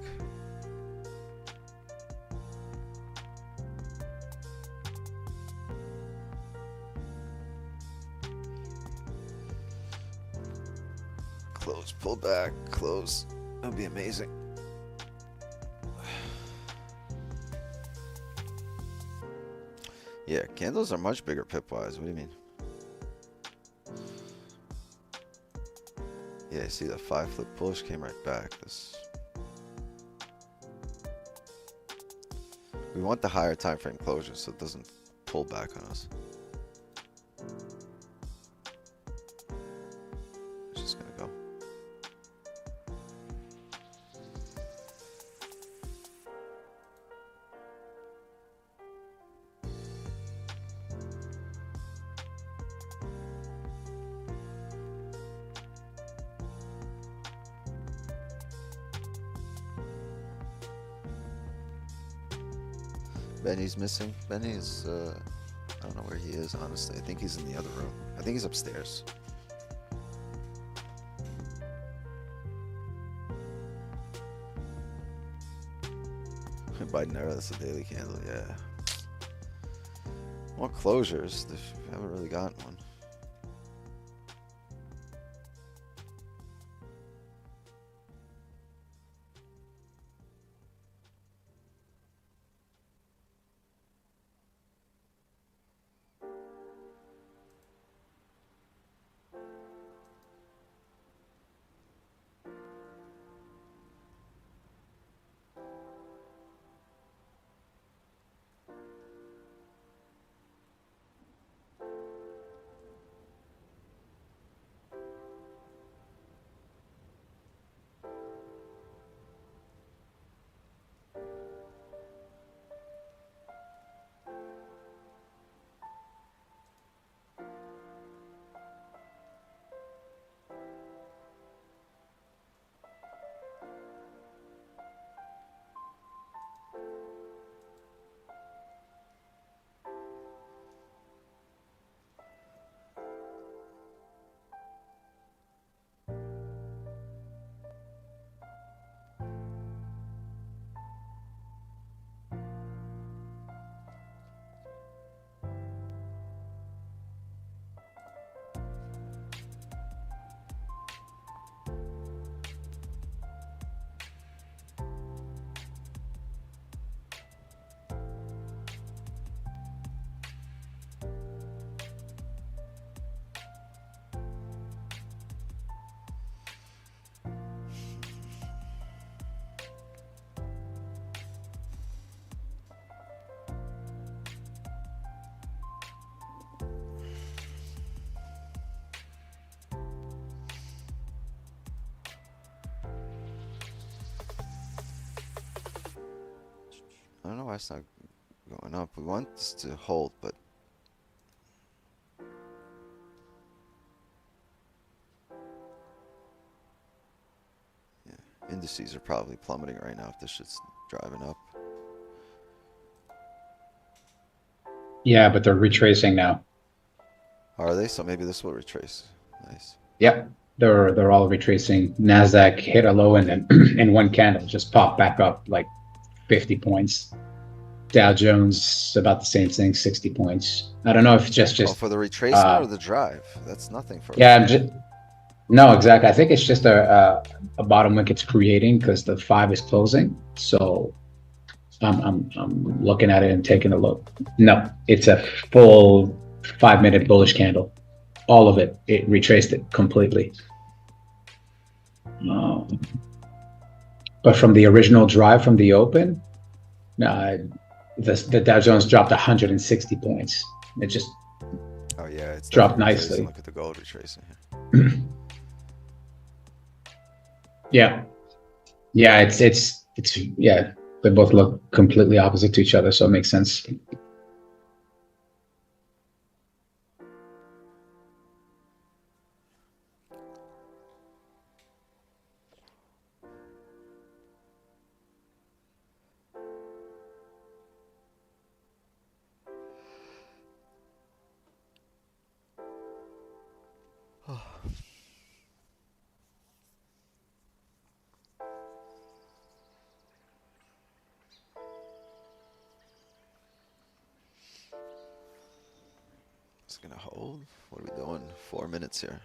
Speaker 2: Close, pull back, close. That'd be amazing. Yeah, candles are much bigger pip-wise. What do you mean? Yeah, you see the 5 flip bullish came right back. We want the higher time frame closure so it doesn't pull back on us. It's just gonna go. Benny's missing. Benny is, I don't know where he is, honestly. I think he's in the other room. I think he's upstairs. Biden era, that's a daily candle, yeah. More closures. We haven't really gotten one. I don't know why it's not going up. We want this to hold, but yeah, indices are probably plummeting right now if this shit's driving up.
Speaker 3: Yeah, but they're retracing now.
Speaker 2: Are they? So maybe this will retrace. Nice.
Speaker 3: Yep, they're all retracing. Nasdaq hit a low and then in one candle just popped back up like 50 points. Dow Jones about the same thing, 60 points. I don't know if it's just
Speaker 2: for the retracement or the drive. That's nothing for.
Speaker 3: Yeah, no, exactly. I think it's just a bottom wick it's creating because the 5 is closing. So I'm looking at it and taking a look. No, it's a full 5-minute bullish candle. All of it. It retraced it completely. But from the original drive from the open, the Dow Jones dropped 160 points. It just
Speaker 2: it's
Speaker 3: dropped nicely.
Speaker 2: Look at the gold retracing here.
Speaker 3: Yeah. Yeah, it's yeah. They both look completely opposite to each other, so it makes sense.
Speaker 2: It's gonna hold. What are we doing? 4 minutes here.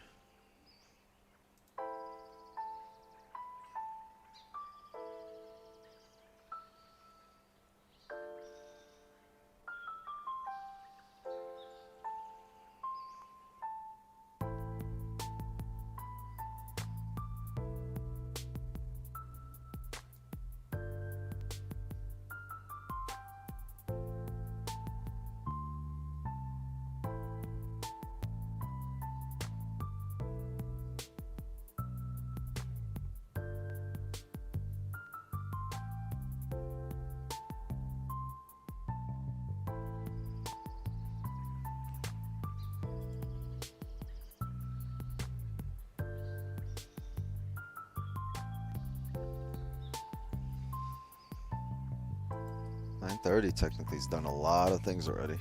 Speaker 2: $9.30 technically has done a lot of things already.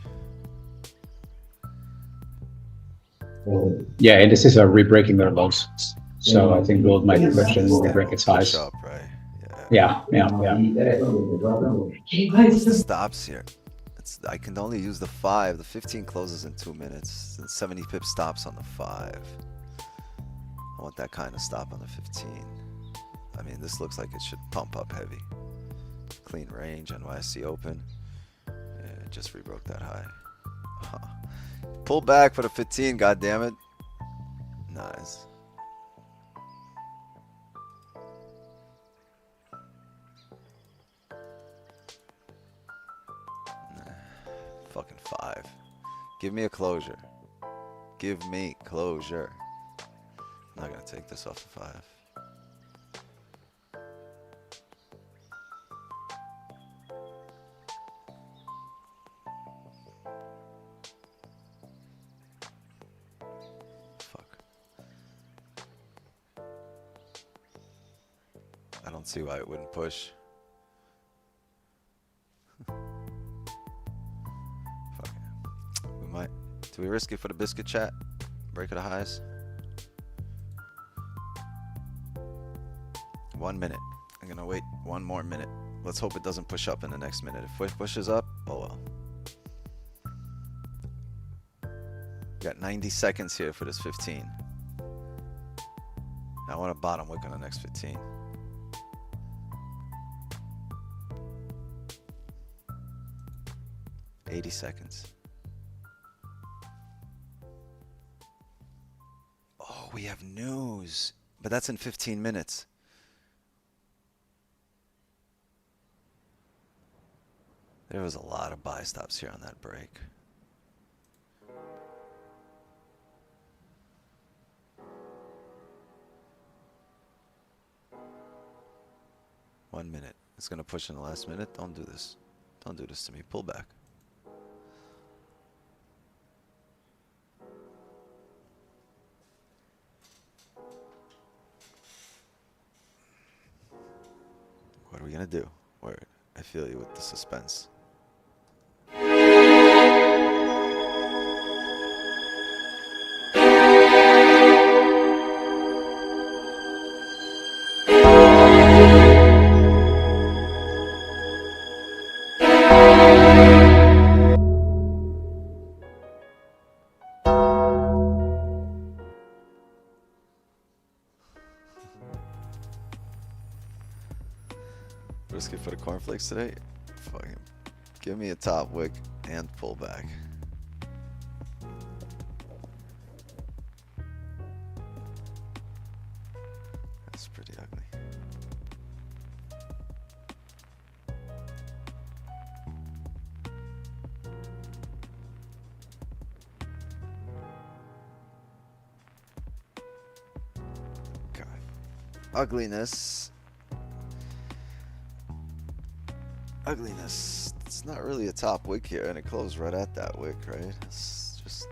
Speaker 3: Yeah, indices are re-breaking their lows, so I think gold might push and re-break its highs.
Speaker 2: Push up, right? Yeah.
Speaker 3: Yeah.
Speaker 2: What's the stops here? I can only use the 5. The 15 closes in 2 minutes. And 70 pip stops on the 5. I want that kind of stop on the 15. I mean, this looks like it should pump up heavy. Clean range, NYSE open. Yeah, it just rebroke that high. Huh. Pull back for the 15, goddammit. Nice. Fucking 5. Give me a closure. Give me closure. I'm not gonna take this off the 5. Fuck. I don't see why it wouldn't push. Do we risk it for the biscuit chat? Break of the highs? 1 minute. I'm gonna wait 1 more minute. Let's hope it doesn't push up in the next minute. If it pushes up, oh well. Got 90 seconds here for this 15. I want a bottom wick on the next 15. $80 seconds. Oh, we have news, but that's in 15 minutes. There was a lot of buy stops here on that break. One minute. It's gonna push in the last minute. Don't do this. Don't do this to me. Pull back. What are we gonna do? Word. I feel you with the suspense. Risk it for the cornflakes today? Fucking give me a top wick and pull back. That's pretty ugly. God. Ugliness. ugliness. It's not really a top wick here, and it closed right at that wick, right? It's just...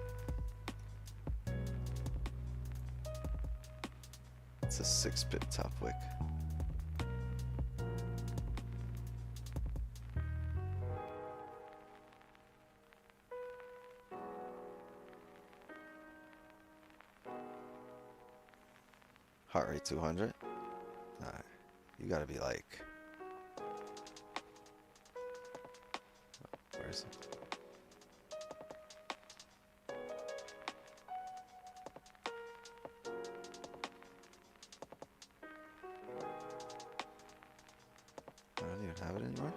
Speaker 2: It's a 6-pip top wick. Heart rate 200. Alright, you gotta be like... Where is it? I don't even have it anymore.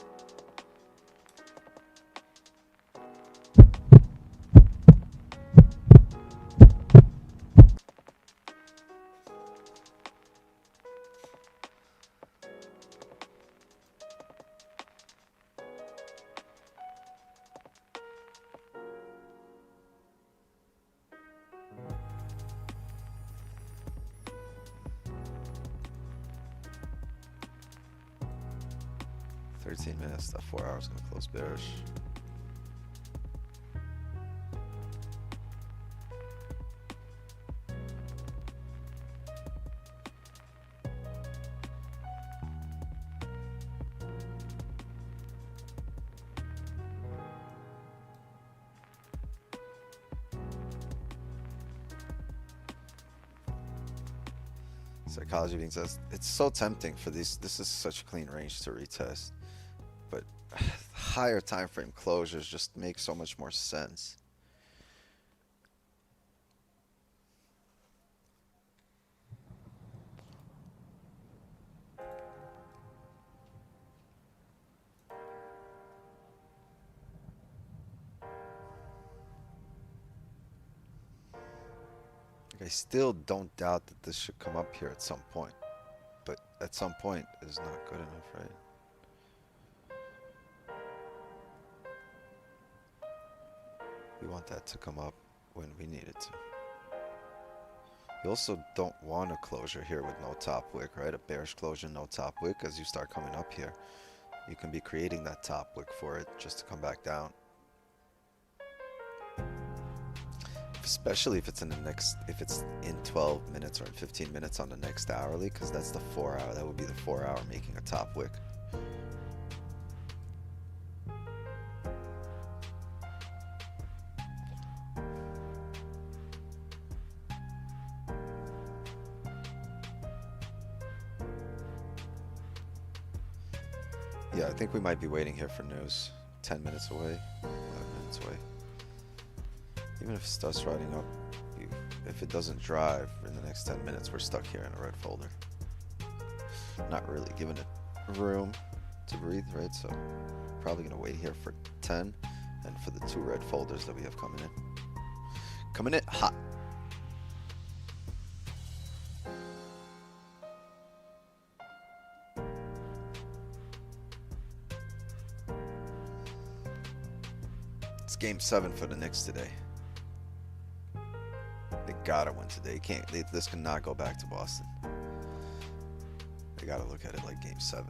Speaker 2: Minutes, that 4 hours gonna close bearish. Psychology being says it's so tempting for these. This is such a clean range to retest. But higher time frame closures just make so much more sense. I still don't doubt that this should come up here at some point, but at some point is not good enough, right? We want that to come up when we need it to. You also don't want a closure here with no top wick, right? A bearish closure, no top wick. As you start coming up here, you can be creating that top wick for it just to come back down. Especially if it's in the next, if it's in 12 minutes or in 15 minutes on the next hourly, because that's the 4 hour. That would be the 4 hour making a top wick. Yeah, I think we might be waiting here for news. 10 minutes away, 11 minutes away. Even if it starts riding up, if it doesn't drive in the next 10 minutes, we're stuck here in a red folder. Not really giving it room to breathe, right? So probably gonna wait here for 10 and for the 2 red folders that we have coming in. Coming in hot. It's game 7 for the Knicks today. They gotta win today. This cannot go back to Boston. They gotta look at it like game 7.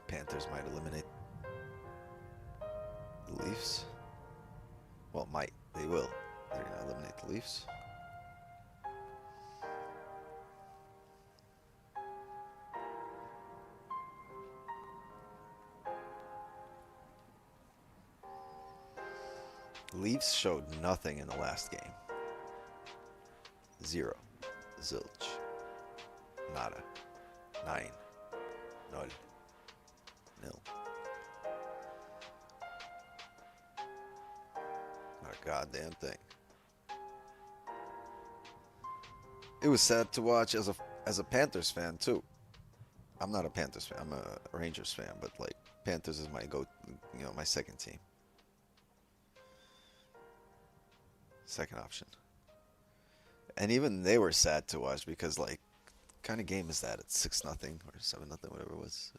Speaker 2: Panthers might eliminate the Leafs. Well, might. They will. They're gonna eliminate the Leafs. Leafs showed nothing in the last game. 0. Zilch. Nada. 9. Nol. Nil. Not a goddamn thing. It was sad to watch as a Panthers fan too. I'm not a Panthers fan. I'm a Rangers fan, but like Panthers is my my second team. Second option. And even they were sad to watch because like kind of game is that? It's 6-0 or 7-0, whatever it was.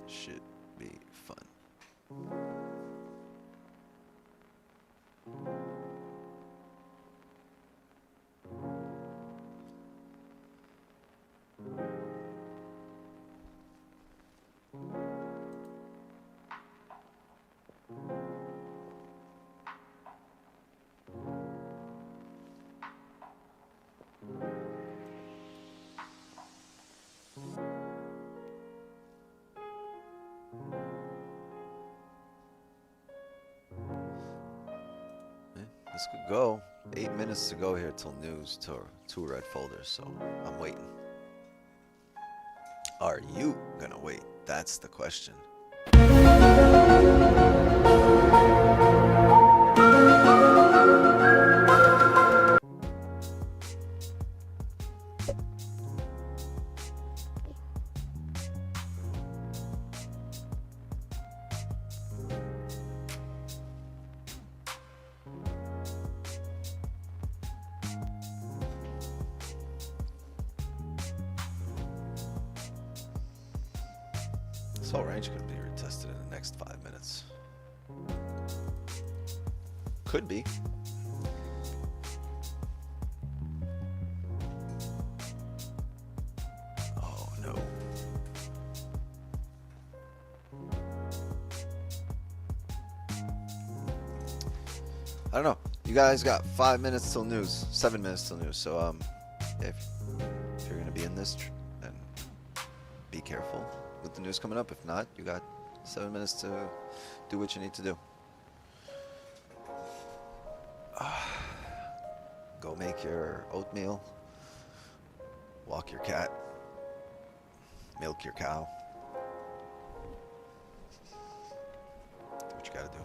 Speaker 2: Should be fun. This could go. 8 minutes to go here till news, to two red folders, so I'm waiting. Are you gonna wait? That's the question. This whole range could be retested in the next 5 minutes. Could be. Oh no. I don't know. You guys got 5 minutes till news, 7 minutes till news. So if you're gonna be in this, then be careful with the news coming up. If not, you got 7 minutes to do what you need to do. Go make your oatmeal, walk your cat, milk your cow. Do what you gotta do.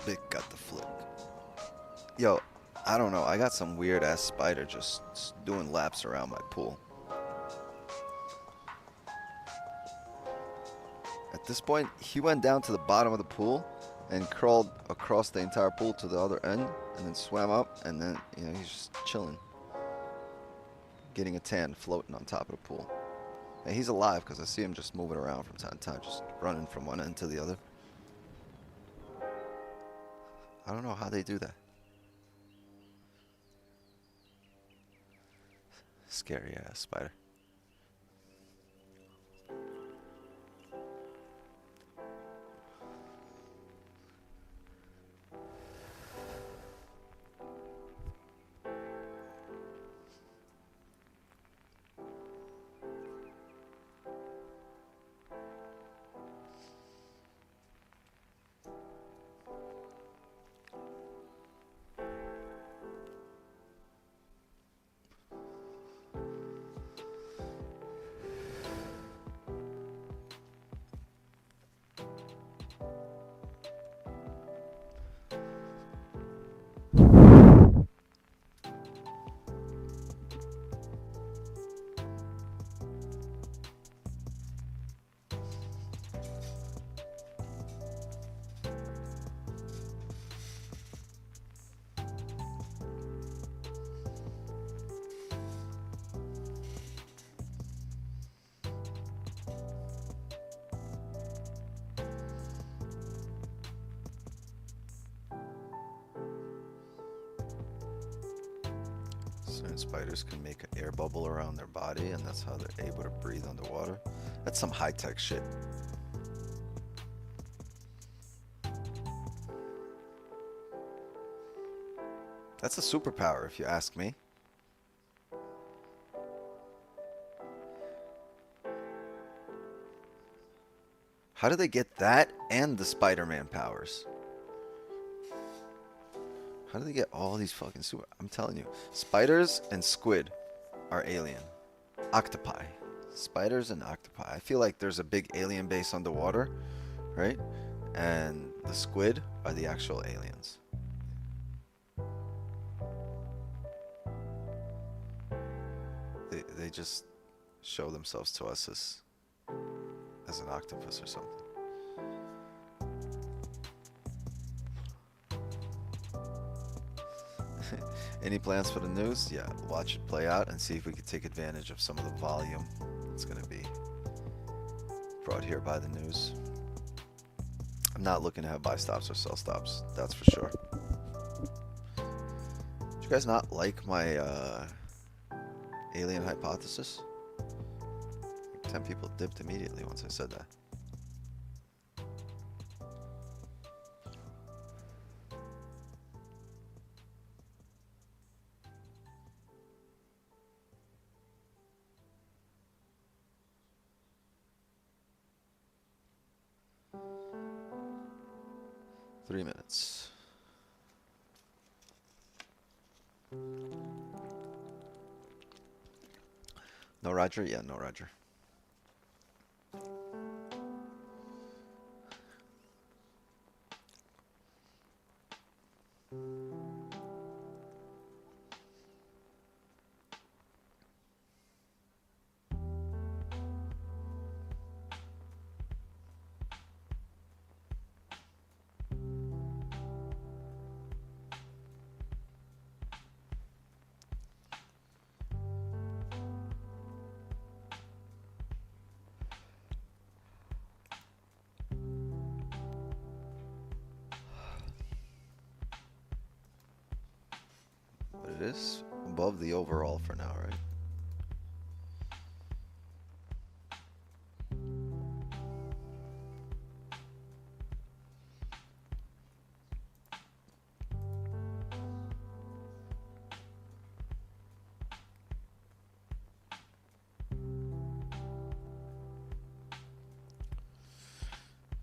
Speaker 2: Big got the flick. Yo, I don't know. I got some weird ass spider just doing laps around my pool. At this point, he went down to the bottom of the pool and crawled across the entire pool to the other end and then swam up, and then, you know, he's just chilling, getting a tan, floating on top of the pool. And he's alive because I see him just moving around from time to time, just running from one end to the other. I don't know how they do that. Scary ass spider. Certain spiders can make an air bubble around their body, and that's how they're able to breathe underwater. That's some high-tech shit. That's a superpower, if you ask me. How do they get that and the Spider-Man powers? How do they get all these fucking super... I'm telling you, spiders and squid are alien. Octopi. Spiders and octopi. I feel like there's a big alien base underwater, right? And the squid are the actual aliens. They just show themselves to us as an octopus or something. Any plans for the news? Yeah, watch it play out and see if we can take advantage of some of the volume that's going to be brought here by the news. I'm not looking to have buy stops or sell stops, that's for sure. Did you guys not like my alien hypothesis? 10 people dipped immediately once I said that. Three minutes. No Roger? Yeah, no Roger. But it is above the overall for now, right?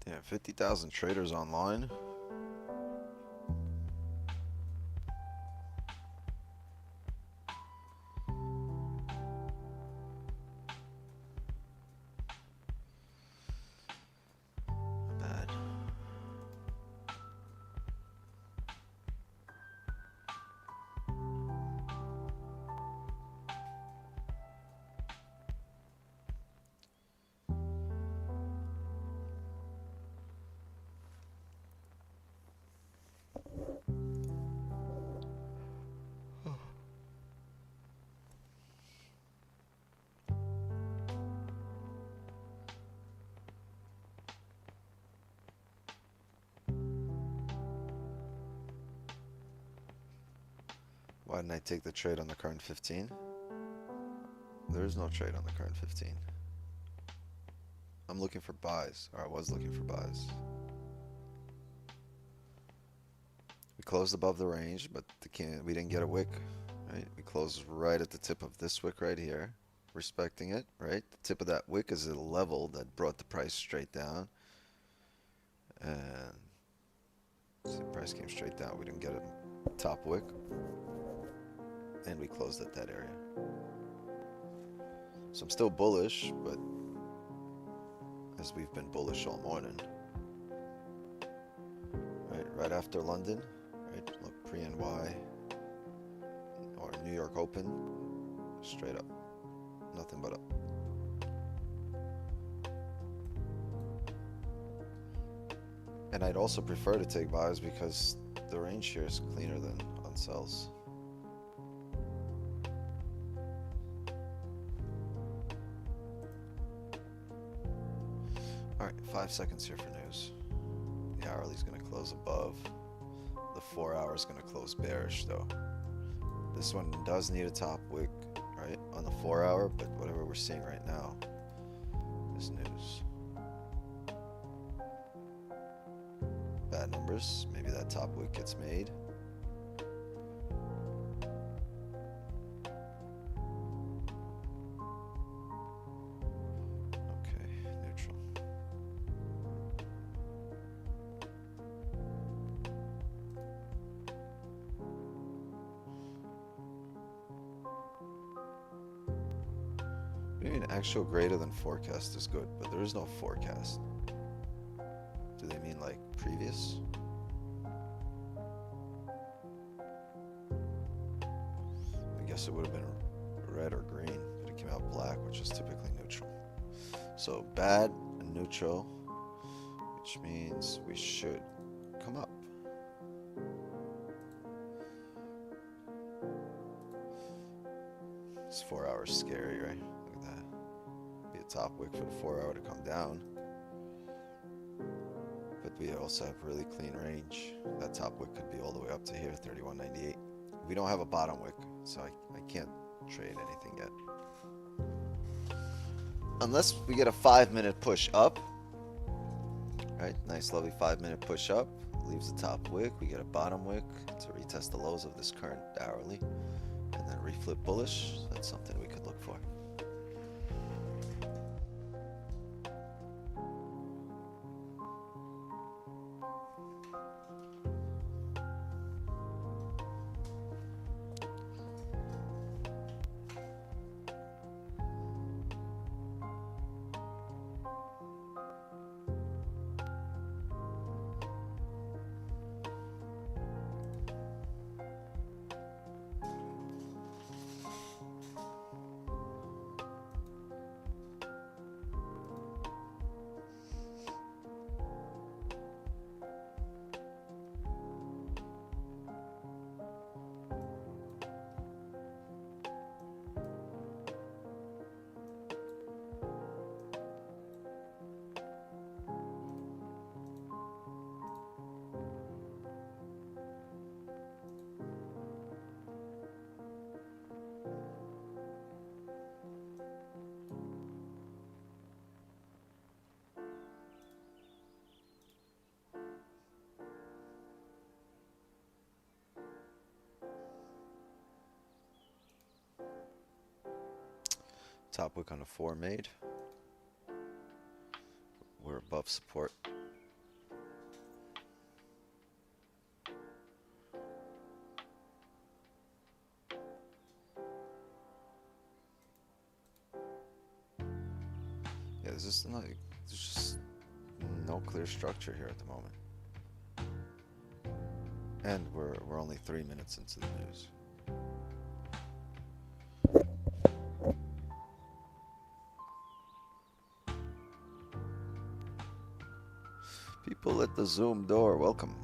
Speaker 2: Damn, 50,000 traders online. Bad. Why didn't I take the trade on the current 15? There is no trade on the current 15. I'm looking for buys, or I was looking for buys. We closed above the range, but we didn't get a wick, right? We closed right at the tip of this wick right here, respecting it, right? The tip of that wick is a level that brought the price straight down. And see, the price came straight down. We didn't get a top wick. And we closed at that area. So I'm still bullish, but as we've been bullish all morning. Right after London, right? Look, pre-NY or New York Open, straight up, nothing but up. And I'd also prefer to take buys because the range here is cleaner than on sells. Alright, 5 seconds here for news. The hourly's going to close above. The 4 hour is going to close bearish though. This one does need a top wick, right, on the 4 hour, but whatever we're seeing right now is news. Bad numbers. Maybe that top wick gets made. Okay, neutral. Actual greater than forecast is good, but there is no forecast. Do they mean like previous? I guess it would have been red or green, but it came out black, which is typically neutral. So bad and neutral, which means we should come up. This 4 hours scary, right? Look at that. Be a top wick for the 4 hour to come down. But we also have really clean range. That top wick could be all the way up to here, 31.98. We don't have a bottom wick, so I can't trade anything yet. Unless we get a 5-minute push up. Right, nice lovely 5-minute push up. Leaves the top wick. We get a bottom wick to retest the lows of this current hourly. And then reflip bullish. That's something we could look for. Top wick on a 4 made. We're above support. Yeah, there's just no clear structure here at the moment. And we're only 3 minutes into the news. People at the Zoom door, welcome.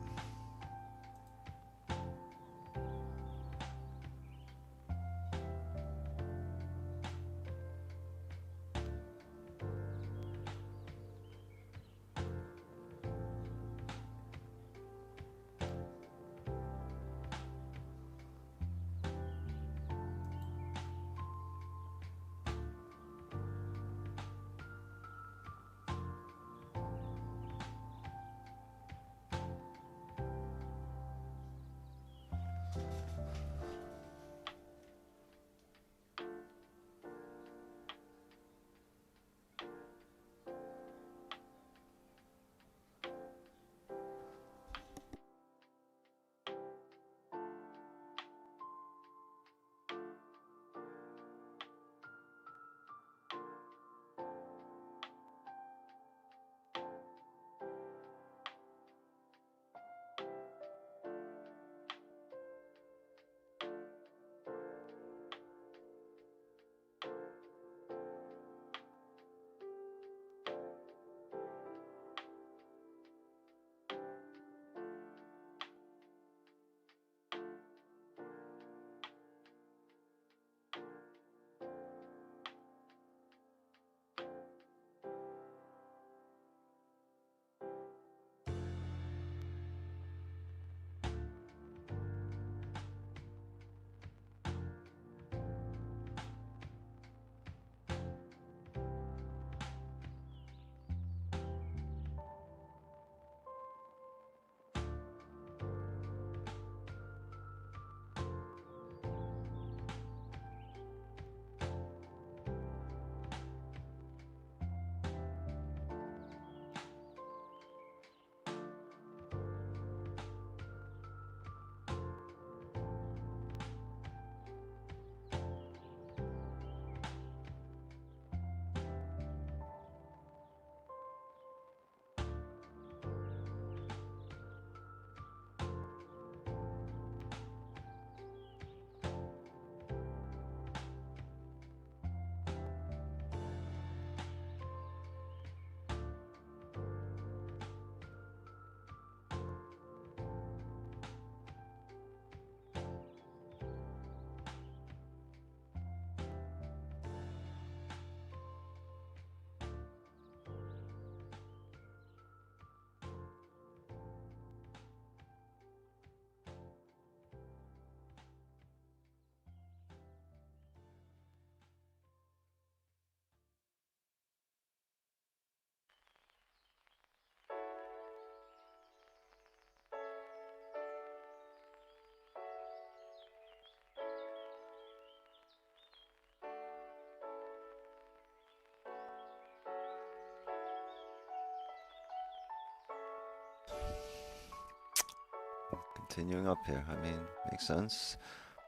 Speaker 2: Continuing up here. I mean, makes sense.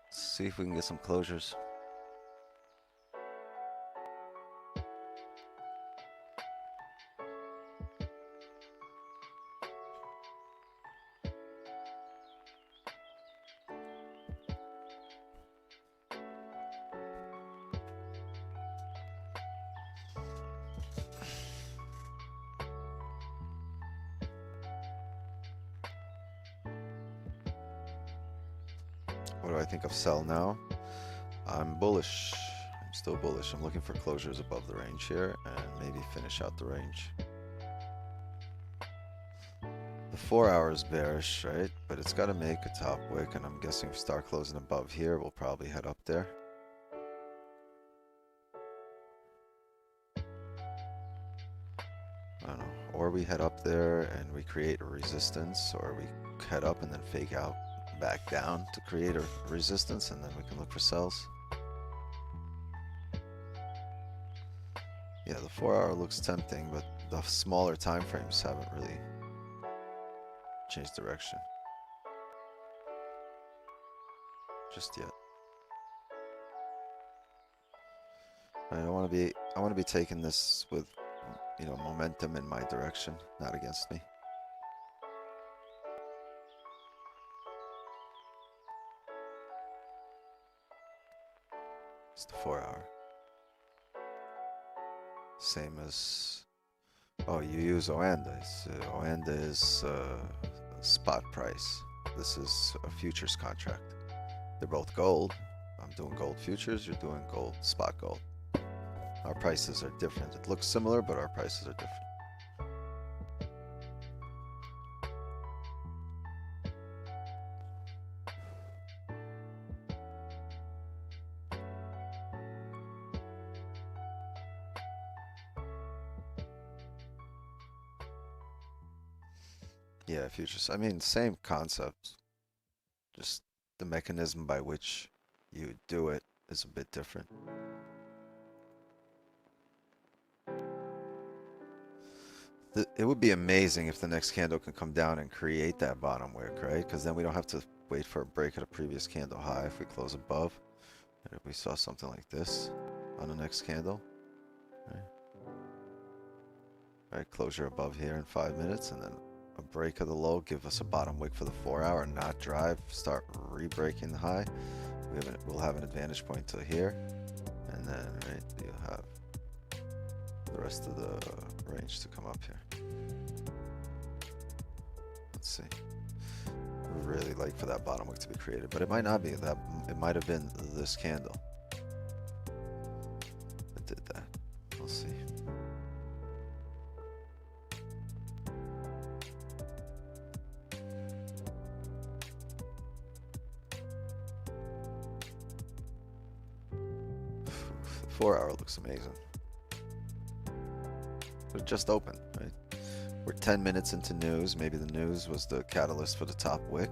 Speaker 2: Let's see if we can get some closures. What do I think of sell now? I'm bullish. I'm still bullish. I'm looking for closures above the range here and maybe finish out the range. The 4 hour is bearish, right? But it's got to make a top wick, and I'm guessing if we start closing above here, we'll probably head up there. I don't know. Or we head up there and we create a resistance, or we head up and then fake out back down to create a resistance, and then we can look for sells. Yeah, the 4 hour looks tempting, but the smaller time frames haven't really changed direction just yet. I want to be taking this with, you know, momentum in my direction, not against me. It's the 4 hour. Same as, oh, you use Oanda. Oanda is spot price. This is a futures contract. They're both gold. I'm doing gold futures, you're doing gold, spot gold. Our prices are different. It looks similar, but our prices are different. Yeah, futures. I mean, same concept. Just the mechanism by which you do it is a bit different. It would be amazing if the next candle can come down and create that bottom wick, right? Because then we don't have to wait for a break at a previous candle high if we close above. And if we saw something like this on the next candle, right? Right, closure above here in 5 minutes, and then a break of the low, give us a bottom wick for the 4 hour, not drive, start re-breaking the high. We'll have an advantage point to here, and then right, you'll have the rest of the range to come up here. Let's see. Really like for that bottom wick to be created, but it might not be. That it might have been this candle that did that. We'll see. The 4 hour looks amazing. But it just opened, right? We're 10 minutes into news. Maybe the news was the catalyst for the top wick.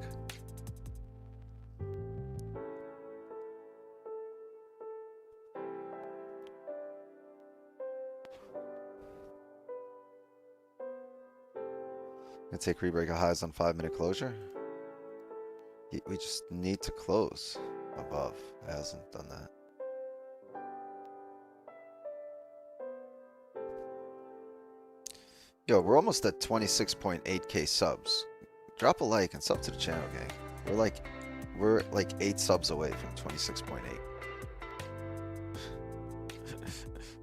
Speaker 2: Gonna take rebreak of highs on 5-minute closure. We just need to close above. It hasn't done that. Yo, we're almost at 26.8k subs. Drop a like and sub to the channel, gang. We're like 8 subs away from 26.8.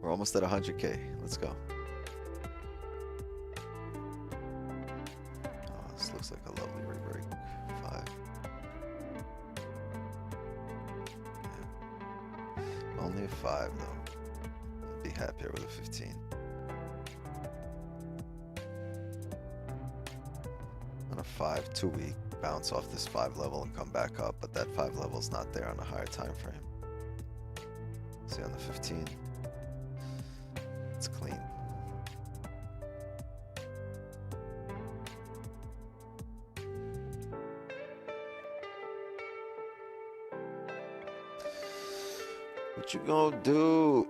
Speaker 2: We're almost at 100k. Let's go. Oh, this looks like a lovely rebreak. 5. Yeah. Only a 5 though. I'd be happier with a 15. On a 5, 2 week, bounce off this 5 level and come back up, but that 5 level is not there on a higher time frame. See on the 15, it's clean. What you gonna do?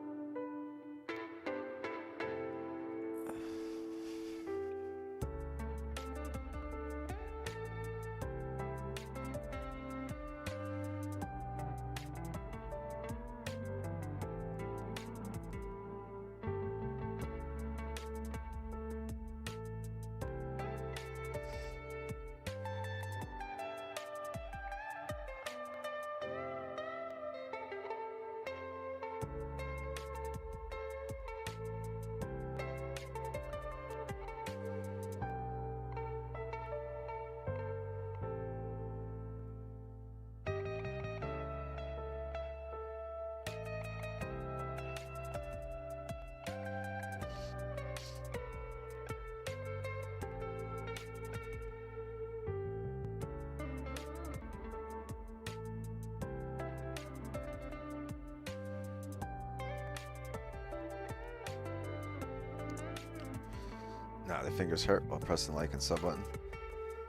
Speaker 2: Nah, the fingers hurt while pressing like and sub button.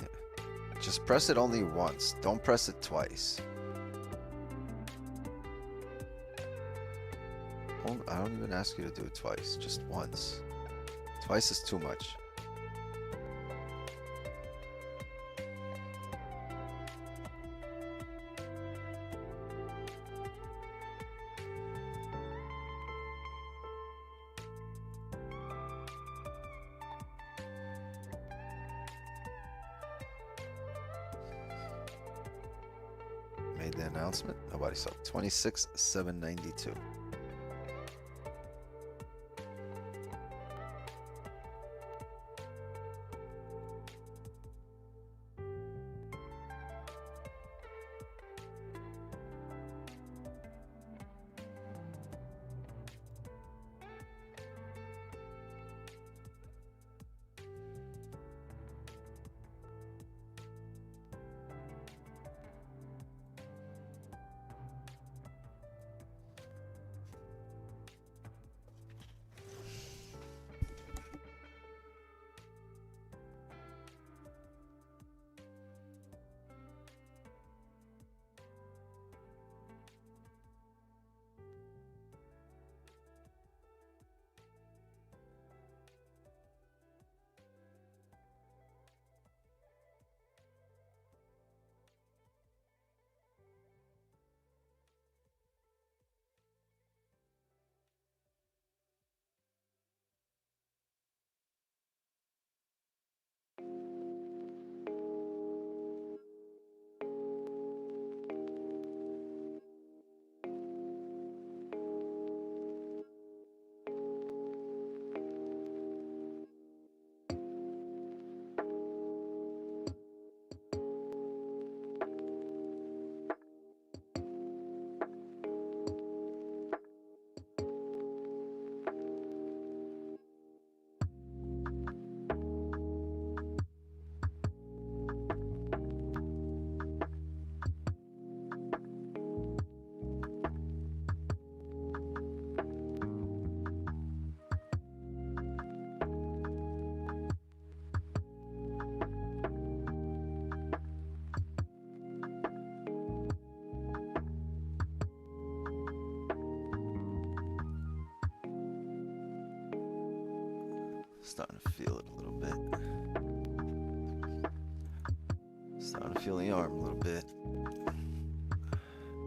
Speaker 2: Yeah. Just press it only once. Don't press it twice. I don't even ask you to do it twice. Just once. Twice is too much. Made the announcement. Nobody saw. 26,792. Starting to feel it a little bit. Starting to feel the arm a little bit.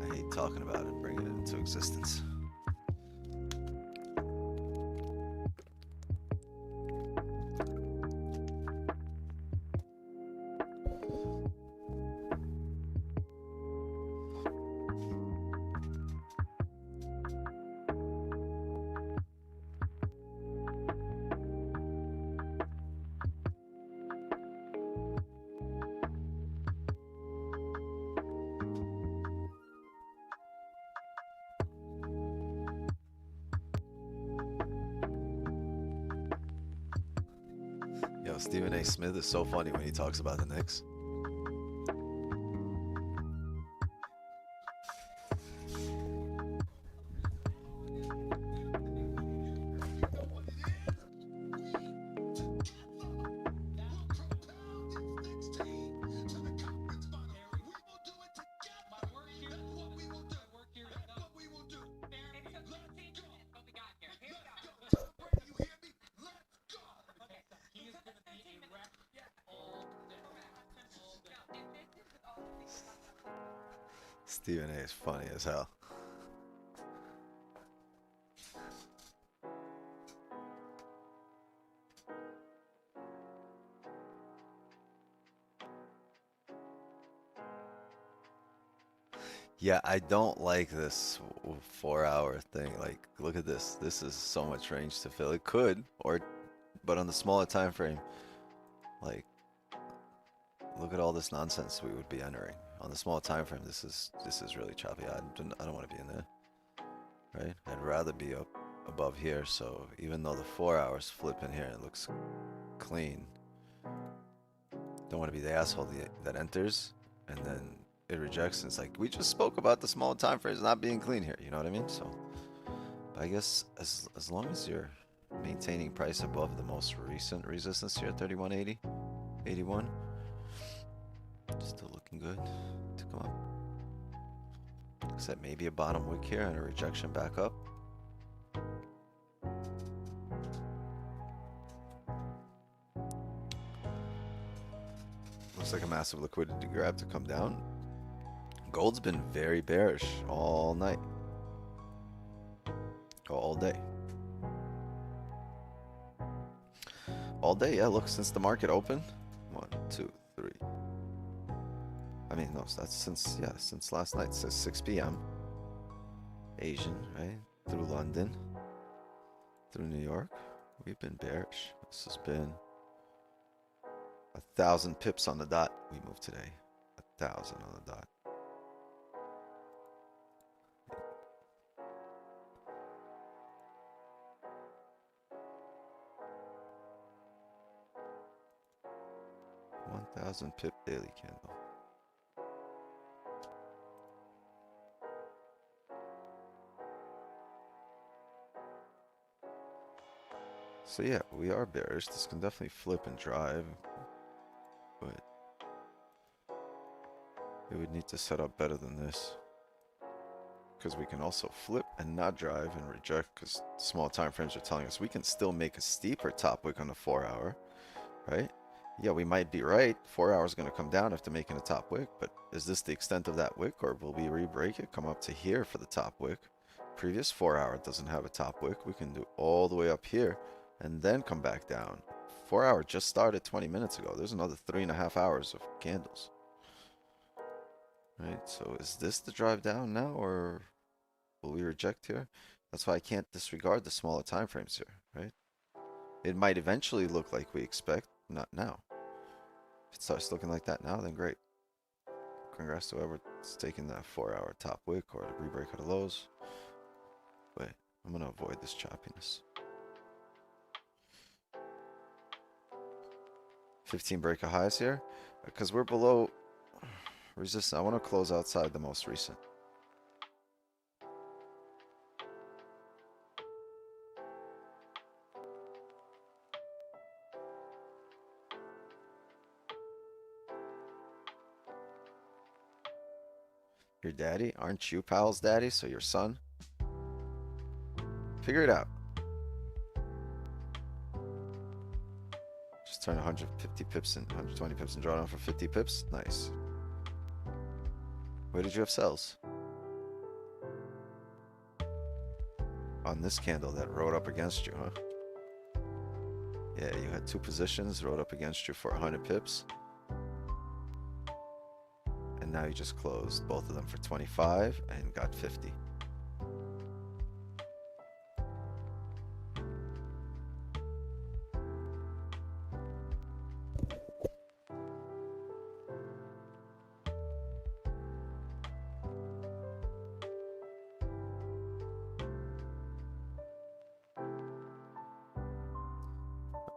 Speaker 2: I hate talking about it, bringing it into existence. Yo, Stephen A. Smith is so funny when he talks about the Knicks. Stephen A. is funny as hell. Yeah, I don't like this 4-hour thing. Like, look at this. This is so much range to fill. It could, but on the smaller time frame, like, look at all this nonsense we would be entering. On the small time frame, this is really choppy. I don't want to be in there, right? I'd rather be up above here. So even though the 4 hours flip in here and it looks clean, don't want to be the asshole that enters and then it rejects. And it's like, we just spoke about the small time frames not being clean here. You know what I mean? So I guess as long as you're Maintaining price above the most recent resistance here, 31.80, 81. Still looking good to come up. Except maybe a bottom wick here and a rejection back up. Looks like a massive liquidity grab to come down. Gold's been very bearish all night. All day. All day, yeah, look, since the market opened. 1, 2, 3. I mean, no, that's since, yeah, since last night. It says 6 p.m. Asian, right? Through London. Through New York. We've been bearish. This has been 1,000 pips on the dot. We moved today. 1,000 on the dot. $1,000 pip daily candle. So yeah, we are bearish. This can definitely flip and drive, but it would need to set up better than this, because we can also flip and not drive and reject, because small time frames are telling us we can still make a steeper top wick on the 4 hour, right? Yeah, we might be right. 4 hours is going to come down after making a top wick, but is this the extent of that wick, or will we re-break it, come up to here for the top wick? Previous 4 hour doesn't have a top wick. We can do all the way up here and then come back down. 4 hour just started 20 minutes ago. There's another 3.5 hours of candles. Right, so is this the drive down now, or will we reject here? That's why I can't disregard the smaller time frames here, right? It might eventually look like we expect, not now. If it starts looking like that now, then great. Congrats to whoever's taking that 4 hour top wick or the re-break of the lows. But I'm gonna avoid this choppiness. 15 break of highs here, because we're below resistance. I want to close outside the most recent. Your daddy? Aren't you Powell's daddy? So your son? Figure it out. Just turn 150 pips and 120 pips and draw down for 50 pips. Nice. Where did you have sells? On this candle that rode up against you, huh? Yeah, you had two positions, rode up against you for 100 pips. And now you just closed both of them for 25 and got 50.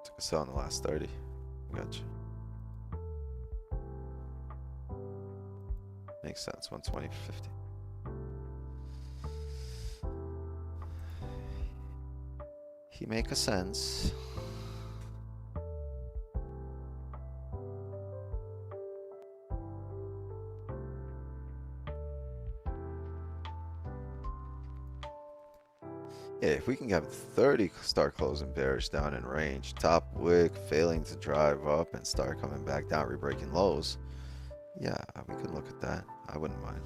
Speaker 2: Took a sell in the last 30. Gotcha. Makes sense. 120 for 50. He make a sense. Yeah, if we can have 30 start closing bearish down in range, top wick failing to drive up and start coming back down, re-breaking lows, yeah, we could look at that. I wouldn't mind.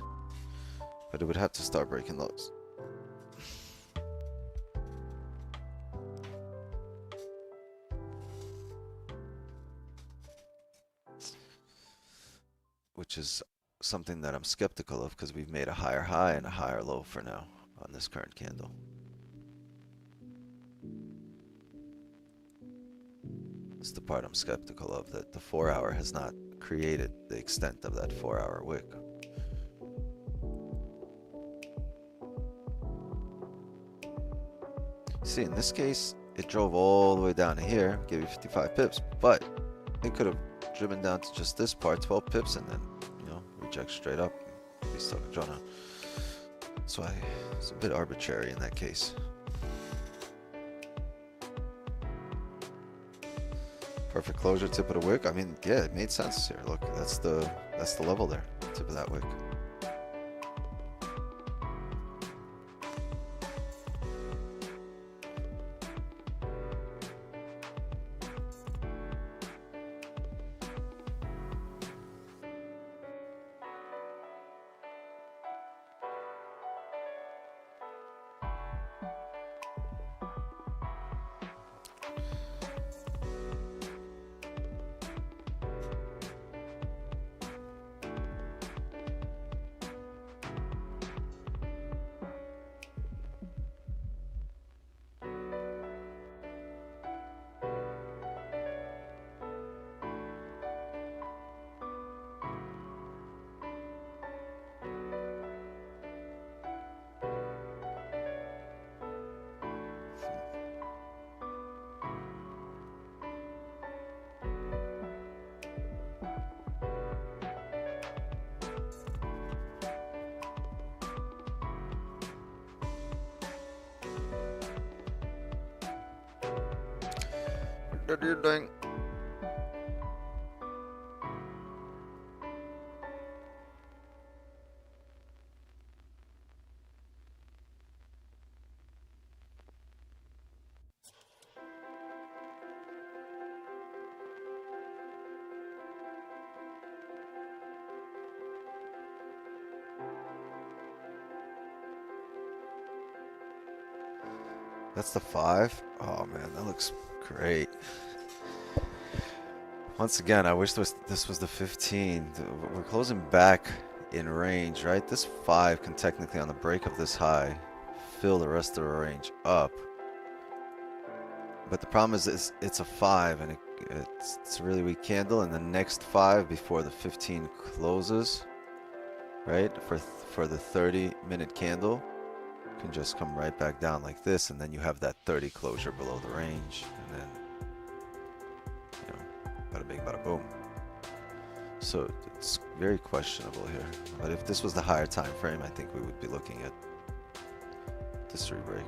Speaker 2: But it would have to start breaking lows. Which is something that I'm skeptical of, because we've made a higher high and a higher low for now on this current candle. That's the part I'm skeptical of, that the 4 hour has not created the extent of that 4 hour wick. See, in this case, it drove all the way down to here, gave you 55 pips, but it could have driven down to just this part, 12 pips, and then, you know, reject straight up, be stuck drawn out. That's why it's a bit arbitrary in that case. Perfect closure, tip of the wick. I mean, yeah, it made sense here. Look, that's the level there, tip of that wick. What are you doing? That's the 5. Oh man, that looks great. Once again, I wish this was the 15. We're closing back in range, right? This 5 can technically, on the break of this high, fill the rest of the range up. But the problem is it's a 5 and it's a really weak candle, and the next 5 before the 15 closes, right? For the 30-minute candle can just come right back down like this, and then you have that 30 closure below the range, and then, you know, bada bing, bada boom. So it's very questionable here. But if this was the higher time frame, I think we would be looking at this rebreak.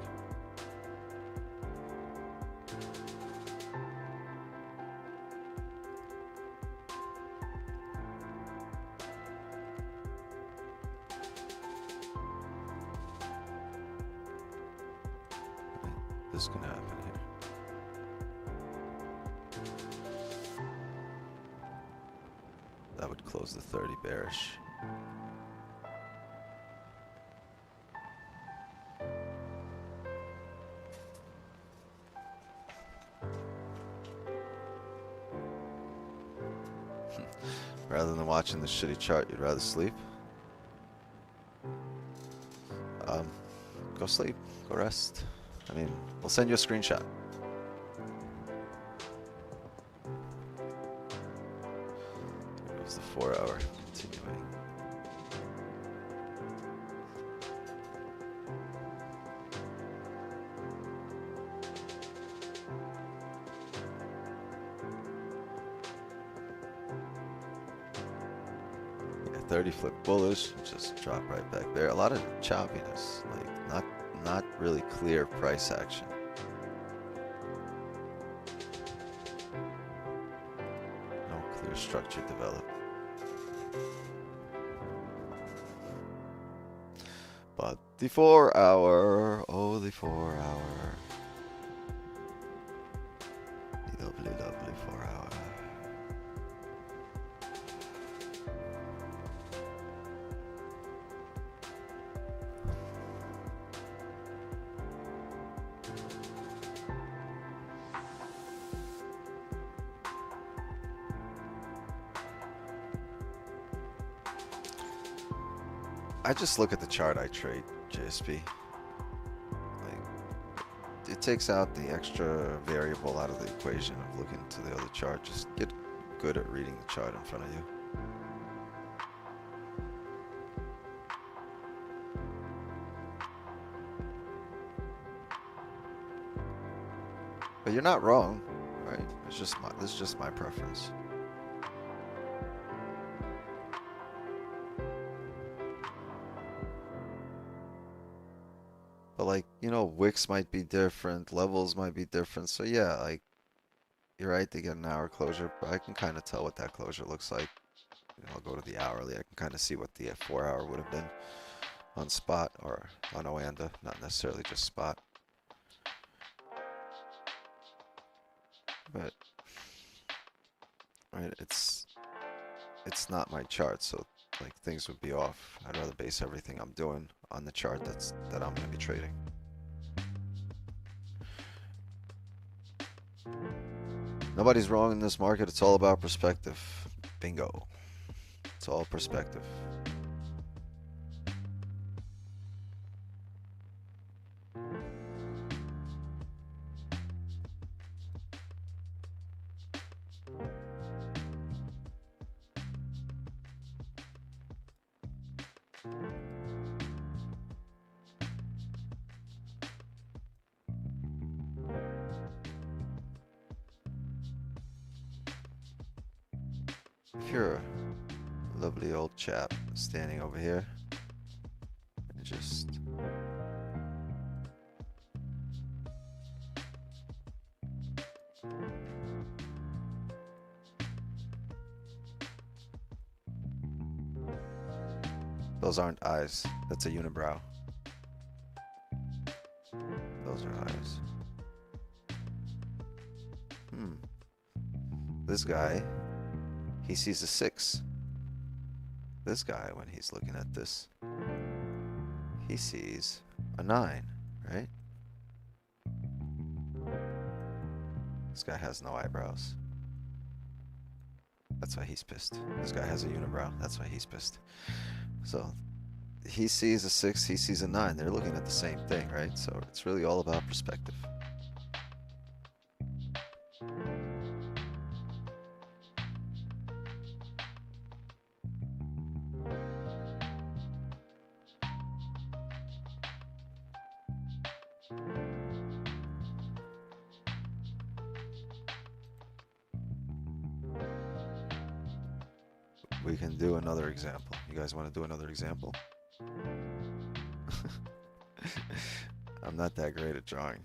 Speaker 2: This can happen here. That would close the 30 bearish. Rather than watching the shitty chart, you'd rather sleep? Go sleep. Go rest. I mean, we'll send you a screenshot. There goes the 4-hour continuing. Yeah, 30 flip bullish, just drop right back there. A lot of choppiness, like not really clear price action. No clear structure developed. But the 4-hour, oh the 4-hour. The lovely, lovely 4-hour. I just look at the chart I trade, JSP. Like, it takes out the extra variable out of the equation of looking to the other chart. Just get good at reading the chart in front of you. But you're not wrong, right? This is just my preference. But like, you know, wicks might be different, levels might be different. So yeah, like You're right, they get an hour closure, but I can kind of tell what that closure looks like. I'll go to the hourly. I can kind of see what the 4 hour would have been on spot or on Oanda, not necessarily just spot. But right, it's not my chart, so like things would be off. I'd rather base everything I'm doing on the chart that I'm going to be trading. Nobody's wrong in this market. It's all about perspective. Bingo. It's all perspective. If you're a lovely old chap standing over here and just those aren't eyes, that's a unibrow. Those are eyes. This guy, he sees a 6. This guy, when he's looking at this, he sees a 9, right? This guy has no eyebrows. That's why he's pissed. This guy has a unibrow. That's why he's pissed. So he sees a 6, he sees a 9. They're looking at the same thing, right? So it's really all about perspective. We can do another example. You guys want to do another example? I'm not that great at drawing.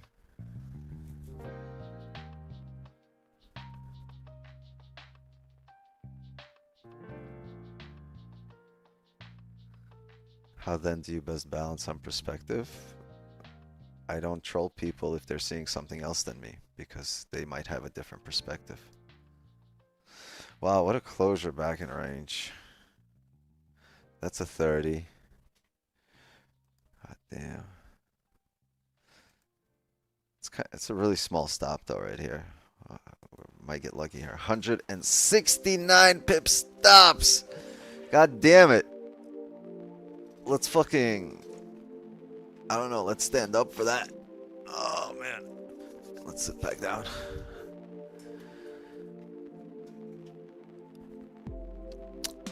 Speaker 2: How then do you best balance on perspective? I don't troll people if they're seeing something else than me, because they might have a different perspective. Wow, what a closure back in range. That's a 30. God damn. It's a really small stop though right here. Might get lucky here. 169 pip stops. God damn it. Let's fucking, I don't know, let's stand up for that. Oh man. Let's sit back down.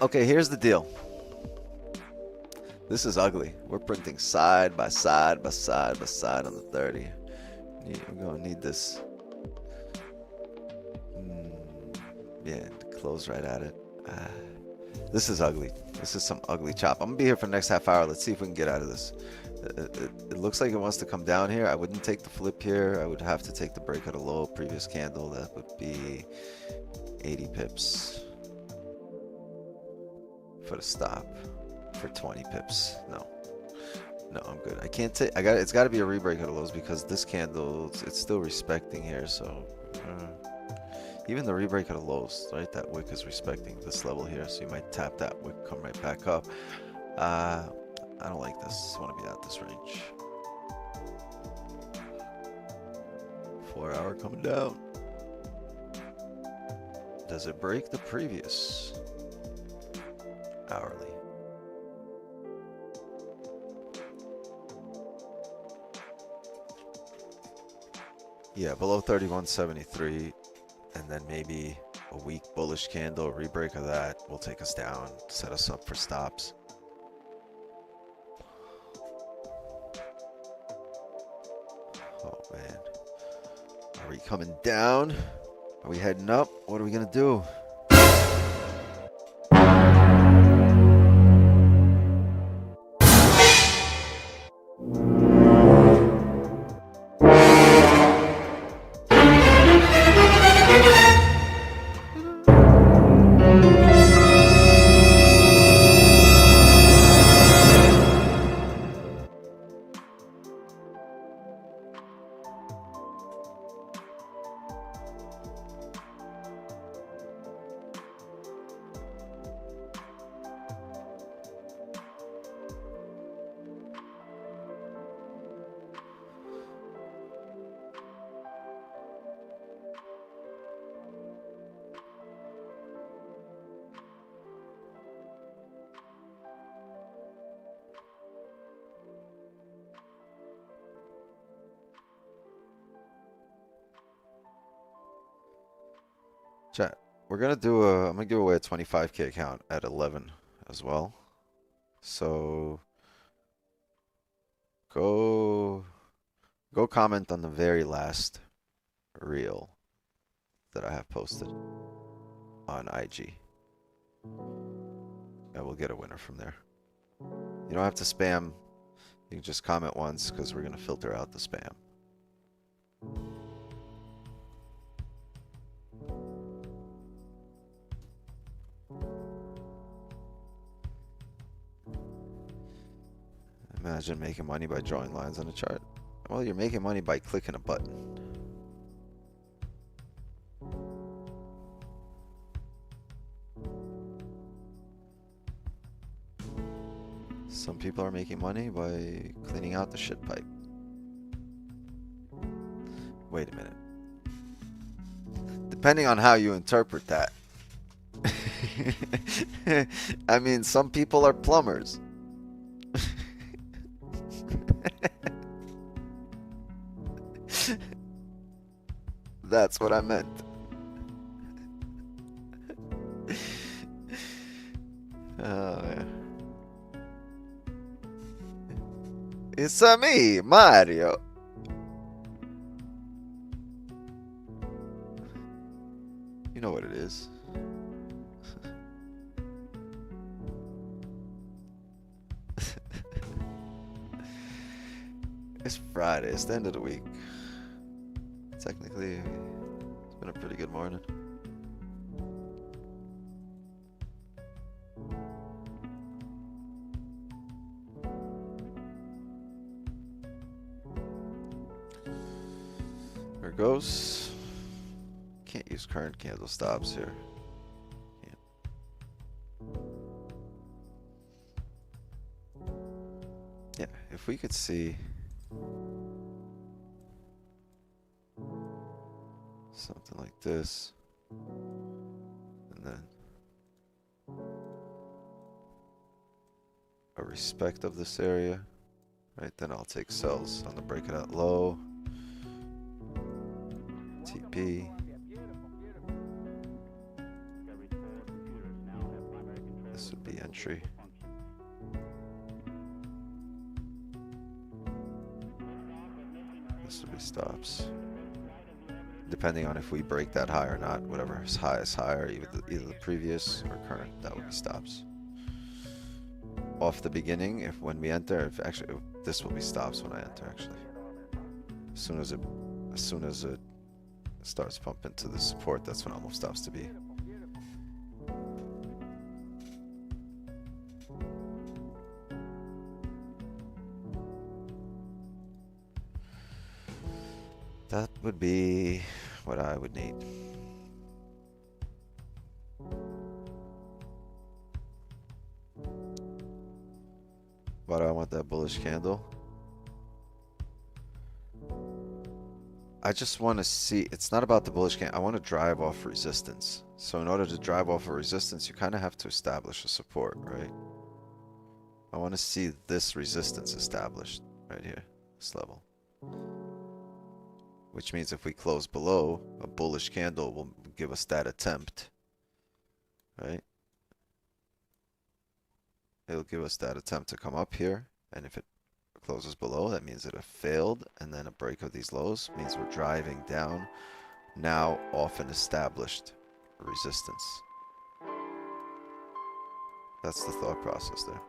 Speaker 2: Okay, here's the deal. This is ugly. We're printing side by side by side by side on the 30. We're gonna need this. Yeah, close right at it. This is ugly. This is some ugly chop. I'm gonna be here for the next half hour. Let's see if we can get out of this. It looks like it wants to come down here. I wouldn't take the flip here. I would have to take the break at a low previous candle. That would be 80 pips. For the stop for 20 pips. No, I'm good. I can't take. It's got to be a rebreak at the lows because this candle, it's still respecting here. So even the rebreak at the lows, right? That wick is respecting this level here. So you might tap that wick, come right back up. I don't like this. I want to be out this range. 4 hour coming down. Does it break the previous hourly? Yeah, below 31.73, and then maybe a weak bullish candle, rebreak of that will take us down, set us up for stops. Oh man, are we coming down? Are we heading up? What are we gonna do? We're gonna do a, I'm gonna give away a 25K account at 11 as well. So go comment on the very last reel that I have posted on IG. And we'll get a winner from there. You don't have to spam. You can just comment once because we're gonna filter out the spam. Imagine making money by drawing lines on a chart. Well, you're making money by clicking a button. Some people are making money by cleaning out the shit pipe. Wait a minute. Depending on how you interpret that. I mean, some people are plumbers. That's what I meant. Oh, yeah. It's me, Mario. You know what it is. It's Friday. It's the end of the week. Technically, it's been a pretty good morning. There goes. Can't use current candle stops here. Yeah, if we could see something like this, and then a respect of this area, right? Then I'll take sells on the breakout low. TP. This would be entry. This would be stops. Depending on if we break that high or not, whatever is high is higher, either the previous or current, that would be stops. Off the beginning, if when we enter, if this will be stops when I enter actually. As soon as it starts pumping to the support, that's when almost stops to be. That would be what I would need. Why do I want that bullish candle? I just want to see, it's not about the bullish candle. I want to drive off resistance. So in order to drive off a resistance, you kind of have to establish a support, right? I want to see this resistance established right here, this level. Which means if we close below, a bullish candle will give us that attempt, right? It'll give us that attempt to come up here, and if it closes below, that means it have failed, and then a break of these lows means we're driving down now off an established resistance. That's the thought process there.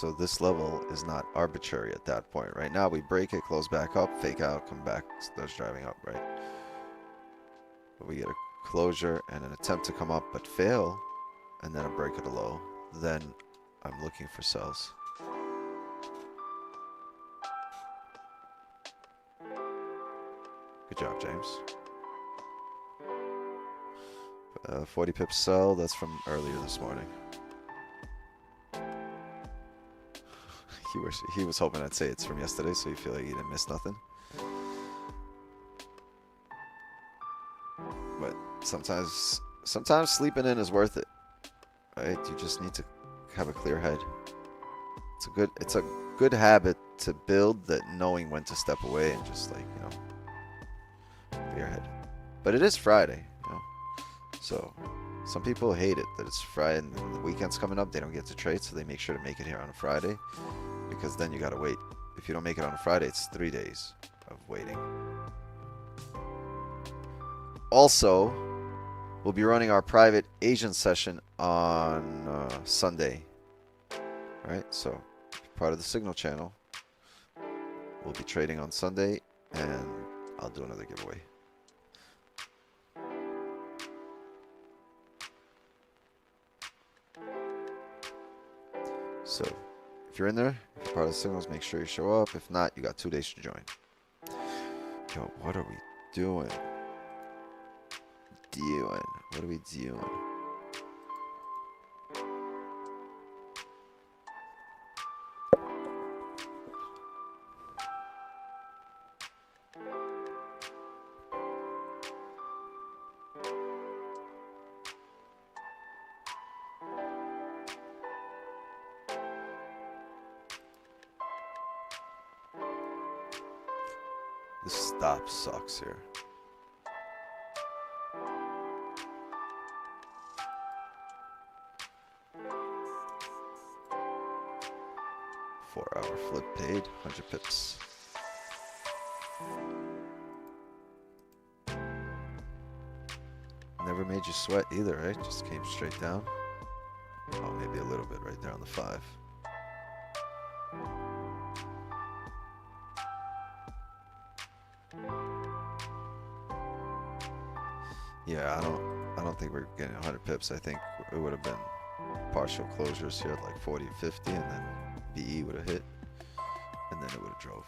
Speaker 2: So this level is not arbitrary at that point. Right now we break it, close back up, fake out, come back, starts driving up, right? But we get a closure and an attempt to come up but fail, and then a break at a low. Then I'm looking for sells. Good job, James. 40 pips sell, that's from earlier this morning. He was hoping I'd say it's from yesterday, so you feel like you didn't miss nothing. But sometimes sleeping in is worth it, right? You just need to have a clear head. It's a good habit to build, that knowing when to step away and just like, be ahead. But it is Friday, so some people hate it that it's Friday and the weekend's coming up. They don't get to trade, so they make sure to make it here on a Friday, because then you gotta wait. If you don't make it on a Friday, it's 3 days of waiting. Also, we'll be running our private Asian session on Sunday. Alright, so part of the Signal channel. We'll be trading on Sunday, and I'll do another giveaway. So, if you're in there, if you're part of the Signals, make sure you show up. If not, you got 2 days to join. Yo, what are we doing? What are we doing? This stop sucks here. Four-hour flip paid, 100 pips. Never made you sweat either, right? Just came straight down. Oh, maybe a little bit right there on the 5. Yeah, I don't think we're getting 100 pips. I think it would have been partial closures here at like 40 and 50, and then BE would have hit, and then it would have drove.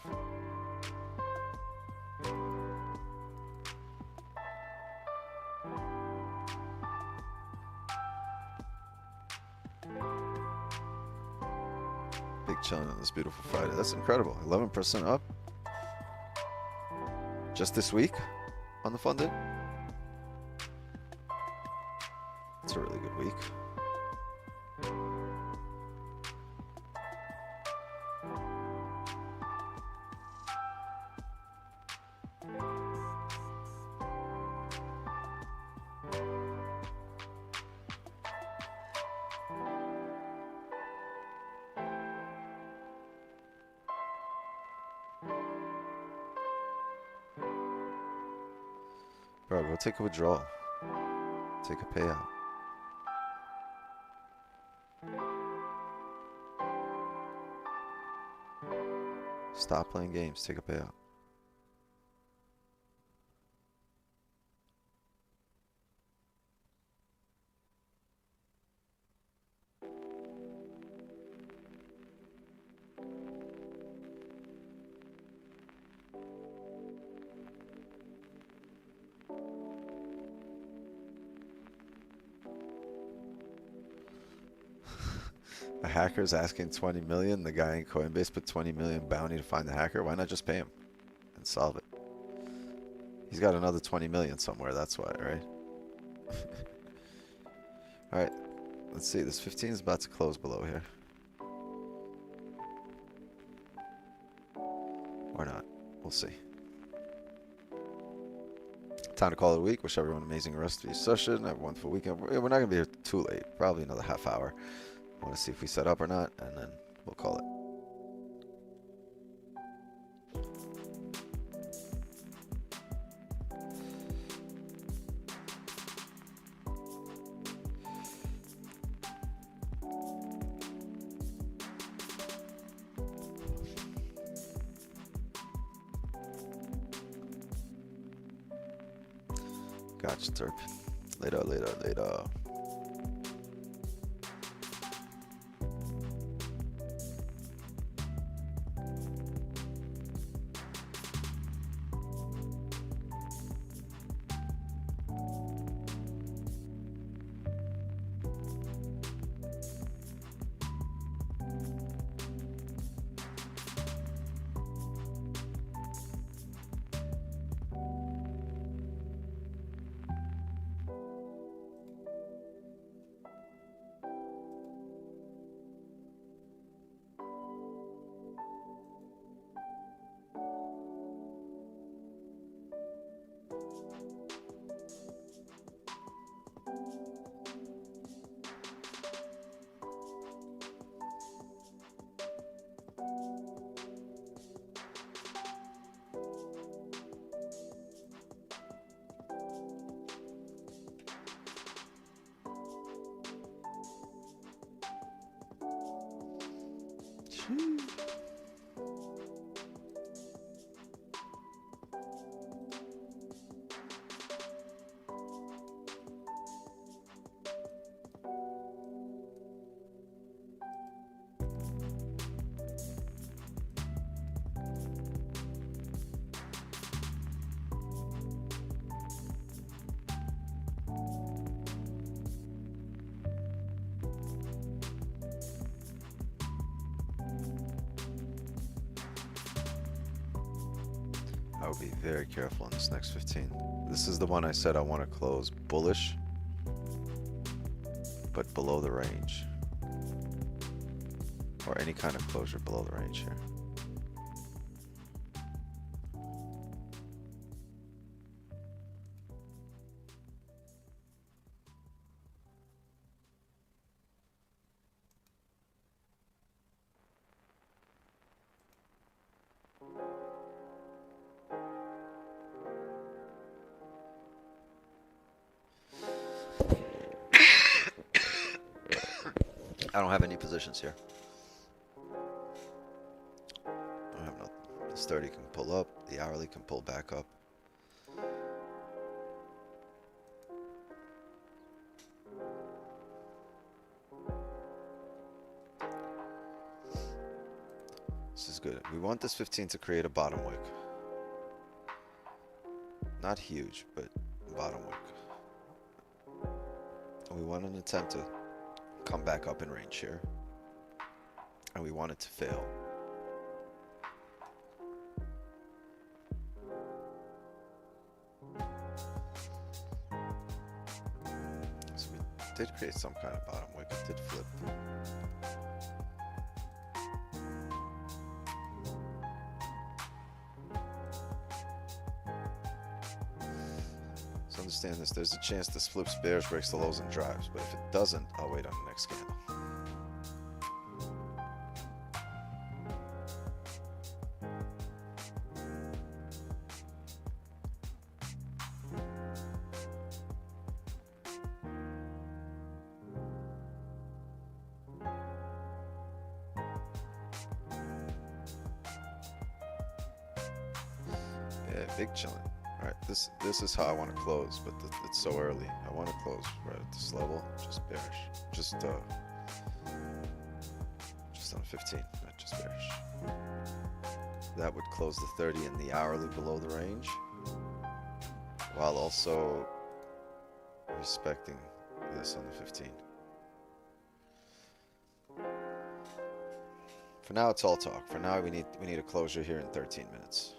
Speaker 2: Big challenge on this beautiful Friday. That's incredible. 11% up just this week on the funded. It's a really good week. Bro, go take a withdrawal. Take a payout. Stop playing games. Take a payout. A hacker's asking 20 million. The guy in Coinbase put 20 million bounty to find the hacker. Why not just pay him and solve it? He's got another 20 million somewhere. That's why, right? All right. Let's see. This 15 is about to close below here. Or not. We'll see. Time to call it a week. Wish everyone an amazing rest of your session. Have a wonderful weekend. We're not going to be here too late. Probably another half hour. I want to see if we set up or not, and then we'll call it. Gotcha, Turp. Later, later, later. I would be very careful on this next 15. This is the one I said I want to close bullish, but below the range. Or any kind of closure below the range here. I don't have any positions here. I don't have nothing. This 30 can pull up, the hourly can pull back up. This is good. We want this 15 to create a bottom wick. Not huge, but bottom wick. We want an attempt to come back up in range here, and we want it to fail. So we did create some kind of bottom wick. It did flip. So understand this, there's a chance this flips bears, breaks the lows, and drives, but if it doesn't, I'll wait on the next candle. Yeah, big chillin'. Alright, this is how I want to close, but it's so early. I want to close right at this level, just bearish. Just on 15, not just bearish. That would close the 30 and the hourly below the range, while also respecting this on the 15. For now, it's all talk. For now, we need a closure here in 13 minutes.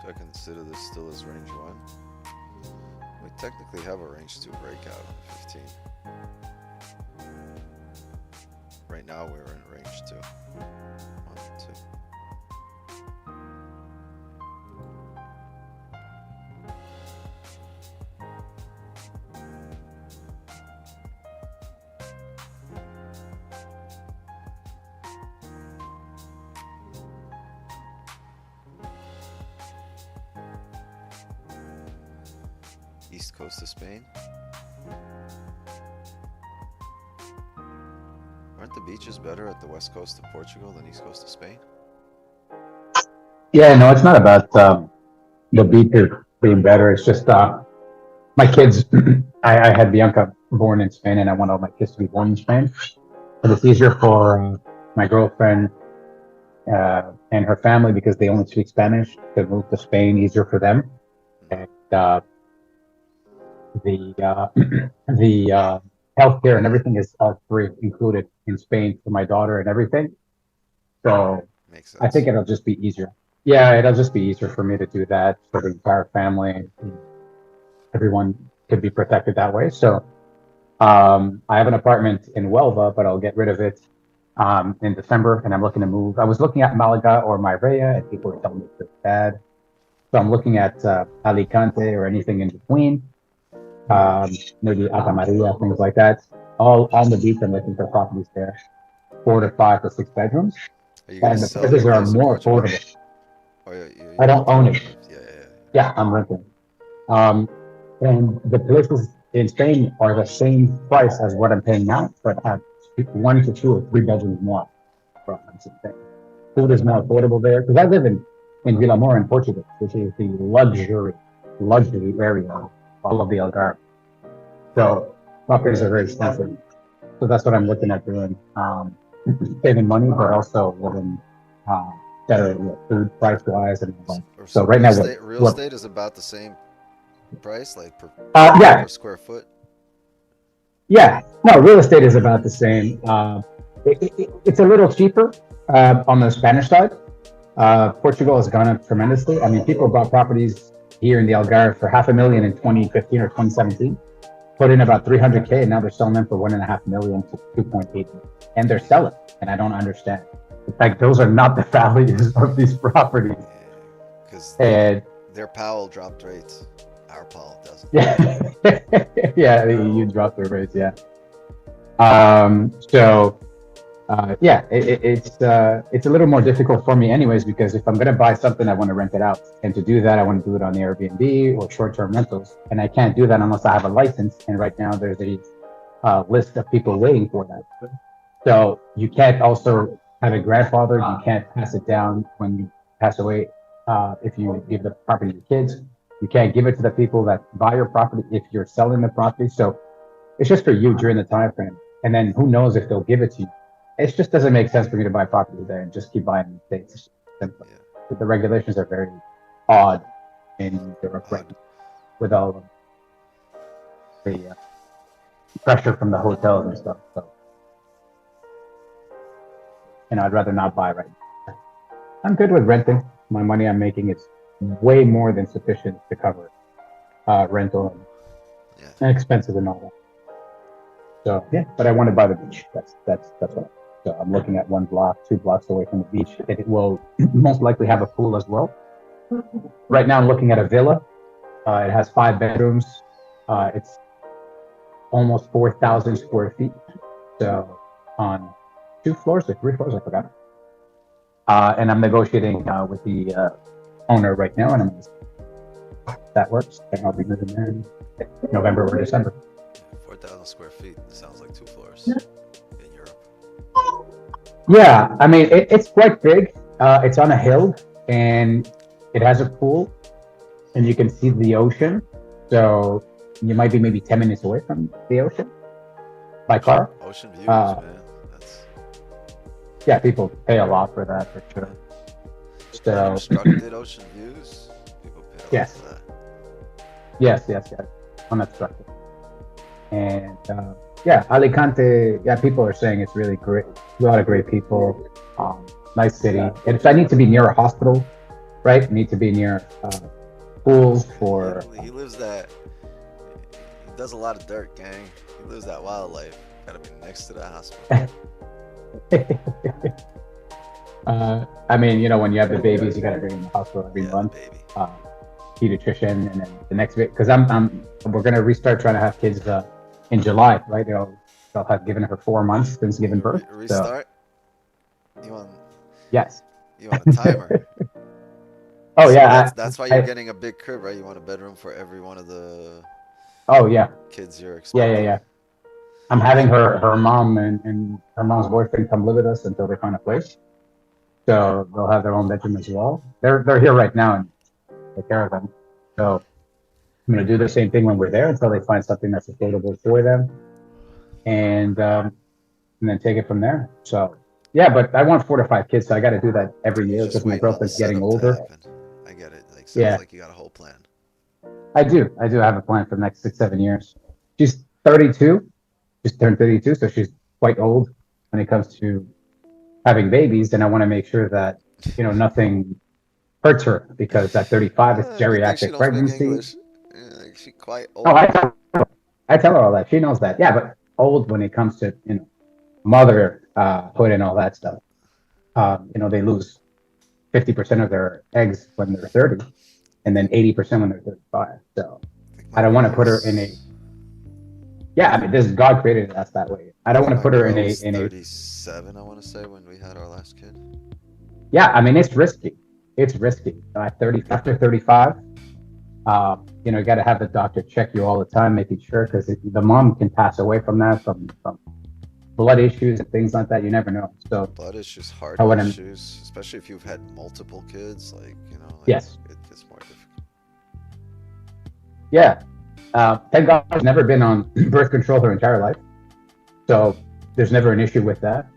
Speaker 2: I consider this still as range 1. We technically have a range 2 breakout on the 15. Right now we're in range 2. 1, 2. East coast of Spain. Aren't the beaches better at the west coast of Portugal than east coast of Spain?
Speaker 3: Yeah, no, it's not about the beaches being better. It's just my kids. I had Bianca born in Spain, and I want all my kids to be born in Spain. And it's easier for my girlfriend and her family, because they only speak Spanish, to move to Spain. Easier for them. And the healthcare and everything is all free, included in Spain for my daughter and everything. So
Speaker 2: Makes
Speaker 3: I
Speaker 2: sense.
Speaker 3: think it'll just be easier. Yeah, it'll just be easier for me to do that for the entire family. Everyone could be protected that way. So I have an apartment in Huelva, but I'll get rid of it in December, and I'm looking to move. I was looking at Malaga or Marbella, and people were telling me it's bad. So I'm looking at Alicante or anything in between, maybe Ata Maria, things like that. All on the beach, I'm looking for properties there, 4 to 5 to 6 bedrooms,
Speaker 2: Are you gonna
Speaker 3: and the
Speaker 2: sell
Speaker 3: prices
Speaker 2: your
Speaker 3: are
Speaker 2: place in
Speaker 3: more
Speaker 2: Portugal?
Speaker 3: affordable.
Speaker 2: Or
Speaker 3: I don't own it.
Speaker 2: Yeah, yeah,
Speaker 3: Yeah, I'm renting. And the places in Spain are the same price as what I'm paying now, but have 1 to 2 or 3 bedrooms more. Food is more affordable there because I live in Vilamor in Portugal, which is the luxury area of all of the Algarve. So properties are very expensive. So that's what I'm looking at doing. Saving money, but also living better food price wise and all that.
Speaker 2: yeah.
Speaker 3: So right now,
Speaker 2: real estate is about the same price, like per
Speaker 3: yeah,
Speaker 2: square foot.
Speaker 3: yeah. No, real estate is about the same. It's a little cheaper on the Spanish side. Portugal has gone up tremendously. I mean, people bought properties here in the Algarve for $500,000 in 2015 or 2017, put in about 300K, and now they're selling them for 1.5 million to 2.8 million. And they're selling, and I don't understand. In fact, those are not the values of these properties.
Speaker 2: Because
Speaker 3: And
Speaker 2: their Powell dropped rates. Our Powell doesn't.
Speaker 3: yeah, yeah, you dropped the rates, yeah. Yeah, it's a little more difficult for me anyways, because if I'm going to buy something, I want to rent it out. And to do that, I want to do it on the Airbnb or short-term rentals. And I can't do that unless I have a license. And right now there's a list of people waiting for that. So you can't also have it grandfathered. You can't pass it down when you pass away. If you give the property to kids, you can't give it to the people that buy your property if you're selling the property. So it's just for you during the time frame. And then who knows if they'll give it to you. It just doesn't make sense for me to buy property there and just keep buying in the States.
Speaker 2: Yeah.
Speaker 3: But the regulations are very odd in Europe right now, with all of the pressure from the hotels and stuff. So, I'd rather not buy right now. I'm good with renting. My money I'm making is way more than sufficient to cover rental and expenses and all that. So yeah, but I want to buy the beach. That's what. So I'm looking at 1 block, 2 blocks away from the beach. It will most likely have a pool as well. Right now I'm looking at a villa. It has 5 bedrooms. It's almost 4,000 square feet. So on 2 floors or 3 floors, I forgot. And I'm negotiating with the owner right now, and that works. And I'll be moving there in November or December.
Speaker 2: 4,000 square feet. Sounds like 2 floors in Europe.
Speaker 3: Yeah, I mean, it's quite big. It's on a hill, and it has a pool, and you can see the ocean. So you might be maybe 10 minutes away from the ocean by car.
Speaker 2: Ocean views, man.
Speaker 3: Yeah, people pay a lot for that, for sure. So
Speaker 2: unobstructed ocean views. People pay a lot for that.
Speaker 3: Yes. Unobstructed. And yeah, Alicante. Yeah, people are saying it's really great. A lot of great people. Nice city. And if I need to be near a hospital, right? I need to be near pools for.
Speaker 2: He lives that. He does a lot of dirt, gang. He lives that wildlife. Gotta be next to the hospital.
Speaker 3: I mean, when you have the babies, you gotta bring them to the hospital every month.
Speaker 2: Baby.
Speaker 3: Pediatrician, and then the next bit, because we're gonna restart trying to have kids in July, right? They'll have given her 4 months since giving birth.
Speaker 2: Restart.
Speaker 3: So, yes.
Speaker 2: You want a timer?
Speaker 3: Oh
Speaker 2: so
Speaker 3: yeah.
Speaker 2: That's why you're getting a big crib, right? You want a bedroom for every one of the.
Speaker 3: Oh yeah.
Speaker 2: Kids you're expecting.
Speaker 3: Yeah. I'm having her mom and her mom's boyfriend come live with us until they find a place. So they'll have their own bedroom as well. They're here right now and take care of them. So I'm gonna do the same thing when we're there until they find something that's affordable for them, and then take it from there. So yeah, but I want 4 to 5 kids, so I got to do that every year because my girlfriend's getting older.
Speaker 2: I get it. Like
Speaker 3: sounds
Speaker 2: like you got a whole plan.
Speaker 3: I do have a plan for the next 6-7 years. She's 32. just turned 32, so she's quite old when it comes to having babies, and I want to make sure that, you know, nothing hurts her, because at 35 it's
Speaker 2: Good thing she
Speaker 3: geriatric
Speaker 2: don't speak
Speaker 3: pregnancy.
Speaker 2: English. Yeah, like she quite
Speaker 3: Oh,
Speaker 2: old.
Speaker 3: I tell her all that. She knows that. Yeah, but old when it comes to, you know, motherhood and all that stuff. You know, they lose 50% of their eggs when they're 30, and then 80% when they're 35. So
Speaker 2: I think
Speaker 3: I
Speaker 2: my
Speaker 3: don't want to
Speaker 2: girl
Speaker 3: put her in a,
Speaker 2: is.
Speaker 3: yeah, I mean, this God created us that way. I
Speaker 2: I
Speaker 3: don't
Speaker 2: think
Speaker 3: want to
Speaker 2: my
Speaker 3: put her
Speaker 2: girl was
Speaker 3: in a,
Speaker 2: 37. I want to say when we had our last kid.
Speaker 3: yeah, I mean, it's risky. It's risky. At 30, after 35, you know, you got to have the doctor check you all the time, making sure, because the mom can pass away from that, from blood issues and things like that. You never know. So
Speaker 2: Blood issues, heart
Speaker 3: I wouldn't,
Speaker 2: issues, especially if you've had multiple kids. Like, you know, like
Speaker 3: yes.
Speaker 2: it gets more difficult.
Speaker 3: Yeah. Thank God she's never been on birth control her entire life. So there's never an issue with that.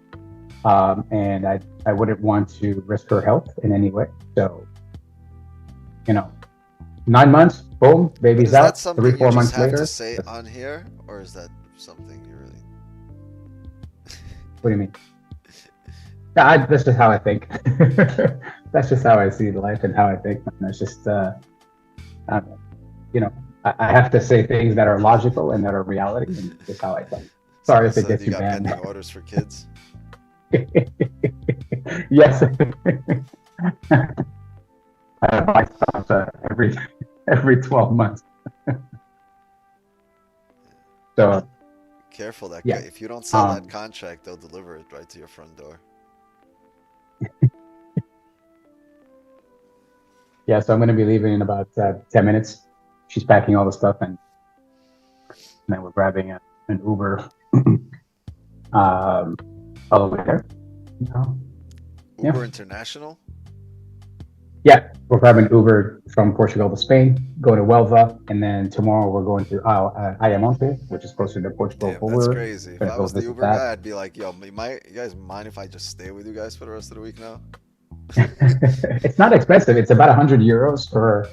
Speaker 3: And I wouldn't want to risk her health in any way. So, you know, 9 months, boom,
Speaker 2: But
Speaker 3: baby's
Speaker 2: is that
Speaker 3: out.
Speaker 2: something you
Speaker 3: 4
Speaker 2: just
Speaker 3: months
Speaker 2: have to
Speaker 3: later.
Speaker 2: say on here, or is that something you really?
Speaker 3: What do you mean? Yeah, that's just how I think. That's just how I see life and how I think. And that's just, you know, I have to say things that are logical and that are reality, and that's just how I think. Sorry if it
Speaker 2: So
Speaker 3: gets
Speaker 2: you
Speaker 3: you
Speaker 2: got
Speaker 3: banned.
Speaker 2: pending orders for kids?
Speaker 3: Yes. I have my spouse every 12 months. So
Speaker 2: Careful that
Speaker 3: yeah.
Speaker 2: if you don't sell that contract, they'll deliver it right to your front door.
Speaker 3: Yeah, so I'm going to be leaving in about 10 minutes. She's packing all the stuff, and then we're grabbing an Uber all the way there.
Speaker 2: Uber
Speaker 3: Yeah.
Speaker 2: International?
Speaker 3: Yeah, we're grabbing Uber from Portugal to Spain, go to Huelva, and then tomorrow we're going to Ayamonte, which is closer to Portugal.
Speaker 2: Damn, that's crazy. If
Speaker 3: Gonna
Speaker 2: I
Speaker 3: go
Speaker 2: was the
Speaker 3: visit
Speaker 2: Uber
Speaker 3: that.
Speaker 2: guy, I'd be like, yo, you guys mind if I just stay with you guys for the rest of the week now?
Speaker 3: It's not expensive. It's about 100 euros for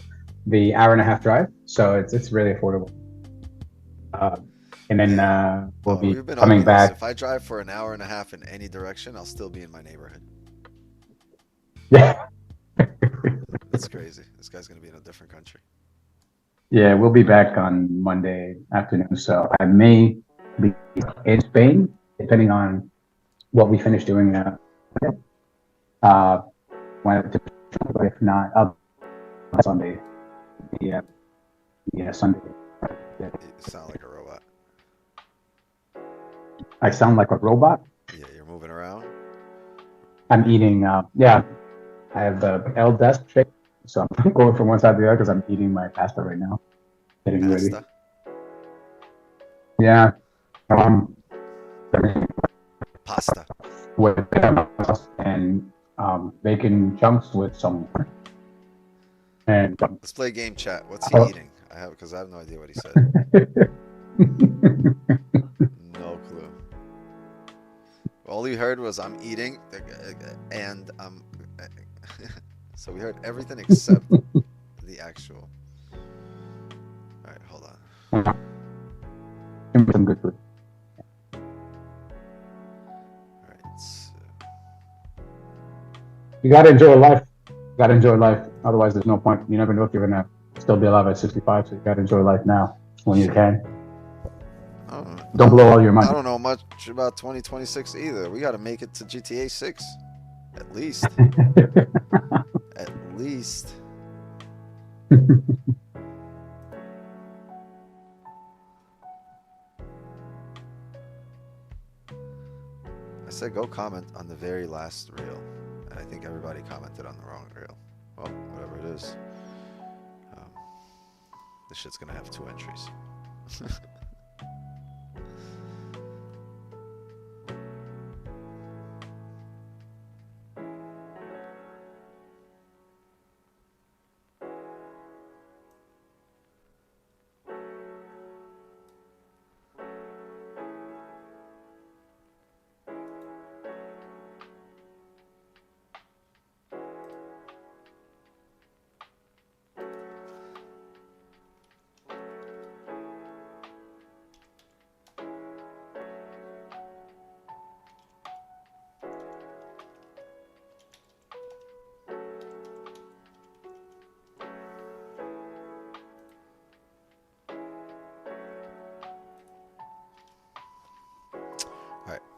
Speaker 3: the hour-and-a-half drive, so it's really affordable. And then we'll be
Speaker 2: we've been
Speaker 3: coming
Speaker 2: over this.
Speaker 3: back.
Speaker 2: If I drive for an hour and a half in any direction, I'll still be in my neighborhood.
Speaker 3: Yeah.
Speaker 2: That's crazy. This guy's gonna be in a different country.
Speaker 3: Yeah, we'll be back on Monday afternoon, so I may be in Spain, depending on what we finish doing. When, but if not, I'll Sunday. Yeah, Sunday.
Speaker 2: You sound like a robot.
Speaker 3: I sound like a robot.
Speaker 2: Yeah, you're moving around.
Speaker 3: I'm eating. Yeah, I have the L desk shake, so I'm going from one side to the other because I'm eating my pasta right now, getting ready.
Speaker 2: Pasta?
Speaker 3: Yeah.
Speaker 2: Pasta.
Speaker 3: With and bacon chunks with some. And
Speaker 2: Let's play game chat. What's he eating? Because I have no idea what he said. No clue. All you heard was I'm eating, and so we heard everything except the actual. All right, hold on.
Speaker 3: Some good food.
Speaker 2: All right. So.
Speaker 3: You gotta enjoy life. You gotta enjoy life. Otherwise, there's no point. You never know if you're gonna still be alive at 65. So you gotta enjoy life now when you can. Don't blow all your money.
Speaker 2: I don't know much about 2026 either. We got to make it to GTA 6, at least. At least. I said go comment on the very last reel, and I think everybody commented on the wrong reel. Well, whatever it is. This shit's gonna have 2 entries.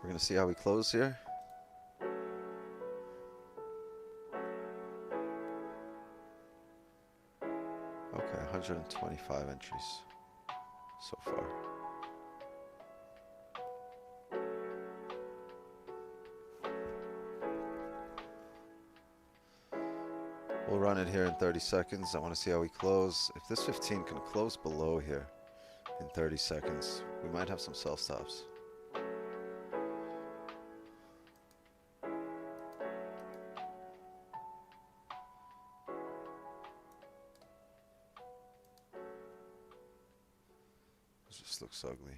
Speaker 2: We're gonna see how we close here. Okay, 125 entries so far. We'll run it here in 30 seconds. I want to see how we close. If this 15 can close below here in 30 seconds, we might have some sell stops. This just looks ugly.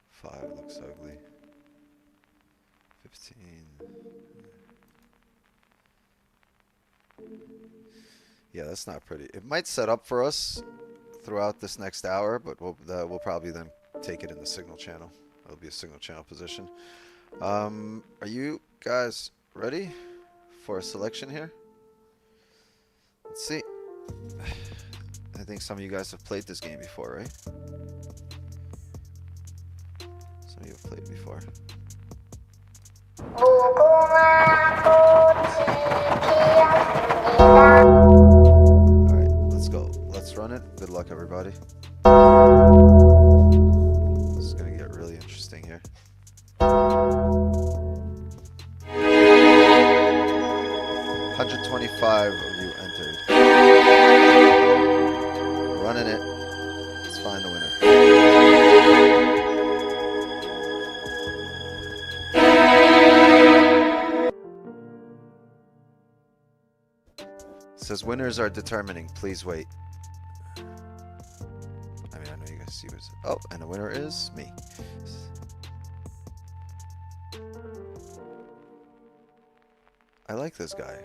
Speaker 2: 5 looks ugly. 15. Yeah, that's not pretty. It might set up for us throughout this next hour, but we'll probably then take it in the signal channel. It'll be a signal channel position. Are you guys ready for a selection here? Let's see. I think some of you guys have played this game before, right? Some of you have played before. Alright, let's go. Let's run it. Good luck, everybody. This is going to get really interesting here. 125 of you entered. Running it. Let's find the winner. It says winners are determining. Please wait. I mean, I know you guys see what's. Oh, and the winner is me. I like this guy.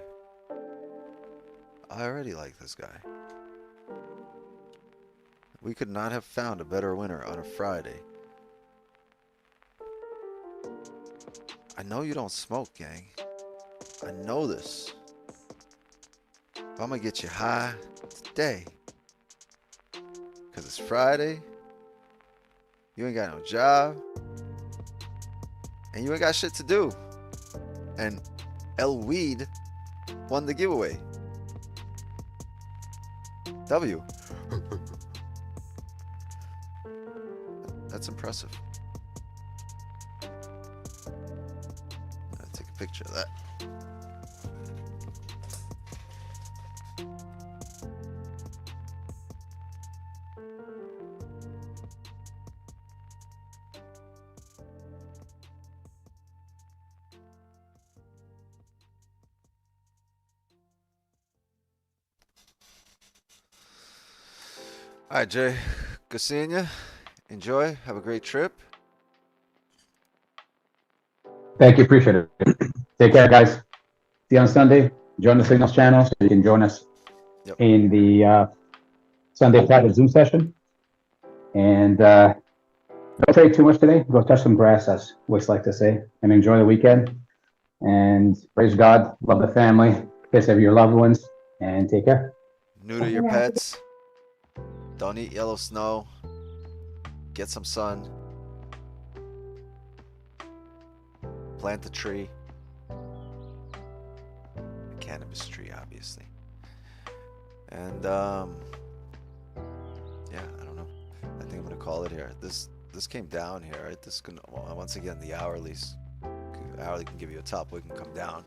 Speaker 2: I already like this guy. We could not have found a better winner on a Friday. I know you don't smoke, gang. I know this. I'm gonna get you high today. Cause it's Friday. You ain't got no job. And you ain't got shit to do. And El Weed won the giveaway. W. That's impressive. I'll take a picture of that. All right, Jay. Good seeing you. Enjoy. Have a great trip.
Speaker 3: Thank you. Appreciate it. Take care, guys. See you on Sunday. Join the Signals channel so you can join us in the Sunday private Zoom session. And don't trade too much today. Go touch some grass, as Wicks like to say, and enjoy the weekend. And praise God, love the family, kiss every your loved ones, and take care.
Speaker 2: Neuter your pets. Don't eat yellow snow. Get some sun. Plant a tree. A cannabis tree, obviously. And yeah, I don't know. I think I'm gonna call it here. This came down here, right? This can once again the hourly can give you a top. We can come down,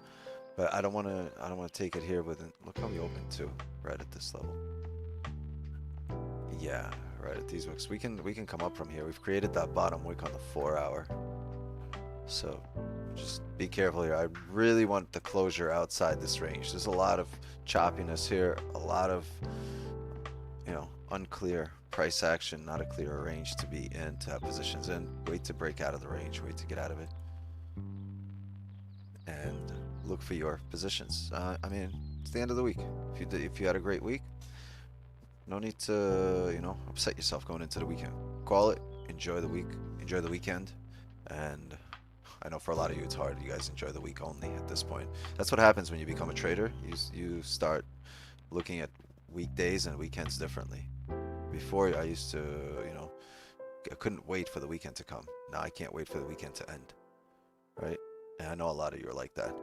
Speaker 2: but I don't want to take it here with. Look how we open too, right at this level. Yeah, right at these wicks. We can come up from here. We've created that bottom wick on the 4 hour. So just be careful here. I really want the closure outside this range. There's a lot of choppiness here, a lot of, you know, unclear price action, not a clear range to be in, to have positions in. Wait to break out of the range, wait to get out of it. And look for your positions. I mean, it's the end of the week. If you had a great week, no need to, you know, upset yourself going into the weekend. Call it, enjoy the week, enjoy the weekend, and I know for a lot of you it's hard. You guys enjoy the week only at this point. That's what happens when you become a trader. You start looking at weekdays and weekends differently. Before I used to, you know, I couldn't wait for the weekend to come. Now I can't wait for the weekend to end. Right? And I know a lot of you are like that.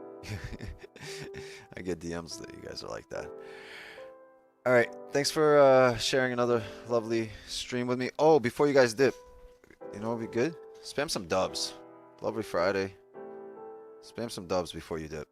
Speaker 2: I get DMs that you guys are like that. All right. Thanks for sharing another lovely stream with me. Oh, before you guys dip, you know what would be good? Spam some dubs. Lovely Friday. Spam some dubs before you dip.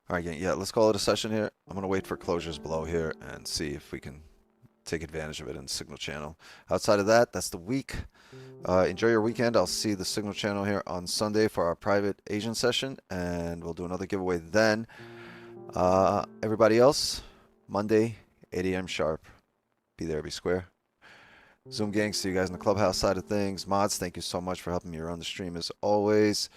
Speaker 2: All right, gang. Yeah, let's call it a session here. I'm going to wait for closures below here and see if we can take advantage of it in the Signal channel. Outside of that, that's the week. Enjoy your weekend. I'll see the Signal channel here on Sunday for our private Asian session, and we'll do another giveaway then. Everybody else, Monday, 8 a.m. sharp. Be there, be square. Zoom gang, see you guys in the clubhouse side of things. Mods, thank you so much for helping me around the stream as always.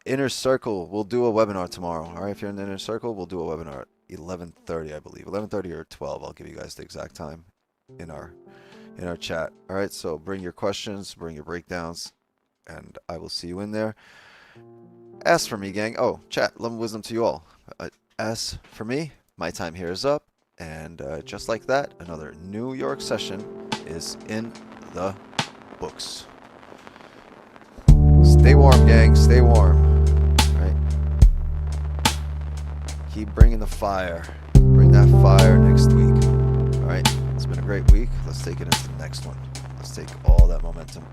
Speaker 2: Inner Circle, we'll do a webinar tomorrow. All right, if you're in the Inner Circle, we'll do a webinar at 11:30, I believe. 11:30 or 12. I'll give you guys the exact time in our chat. All right, so bring your questions, bring your breakdowns, and I will see you in there. Ask for me, gang. Oh, chat, love and wisdom to you all. As for me, my time here is up. And just like that, another New York session is in the books. Stay warm, gang. Stay warm. All right. Keep bringing the fire. Bring that fire next week. All right. It's been a great week. Let's take it into the next one. Let's take all that momentum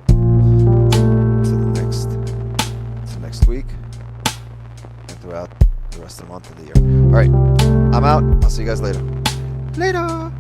Speaker 2: to the next week and throughout the rest of the month of the year. All right. I'm out. I'll see you guys later. Later.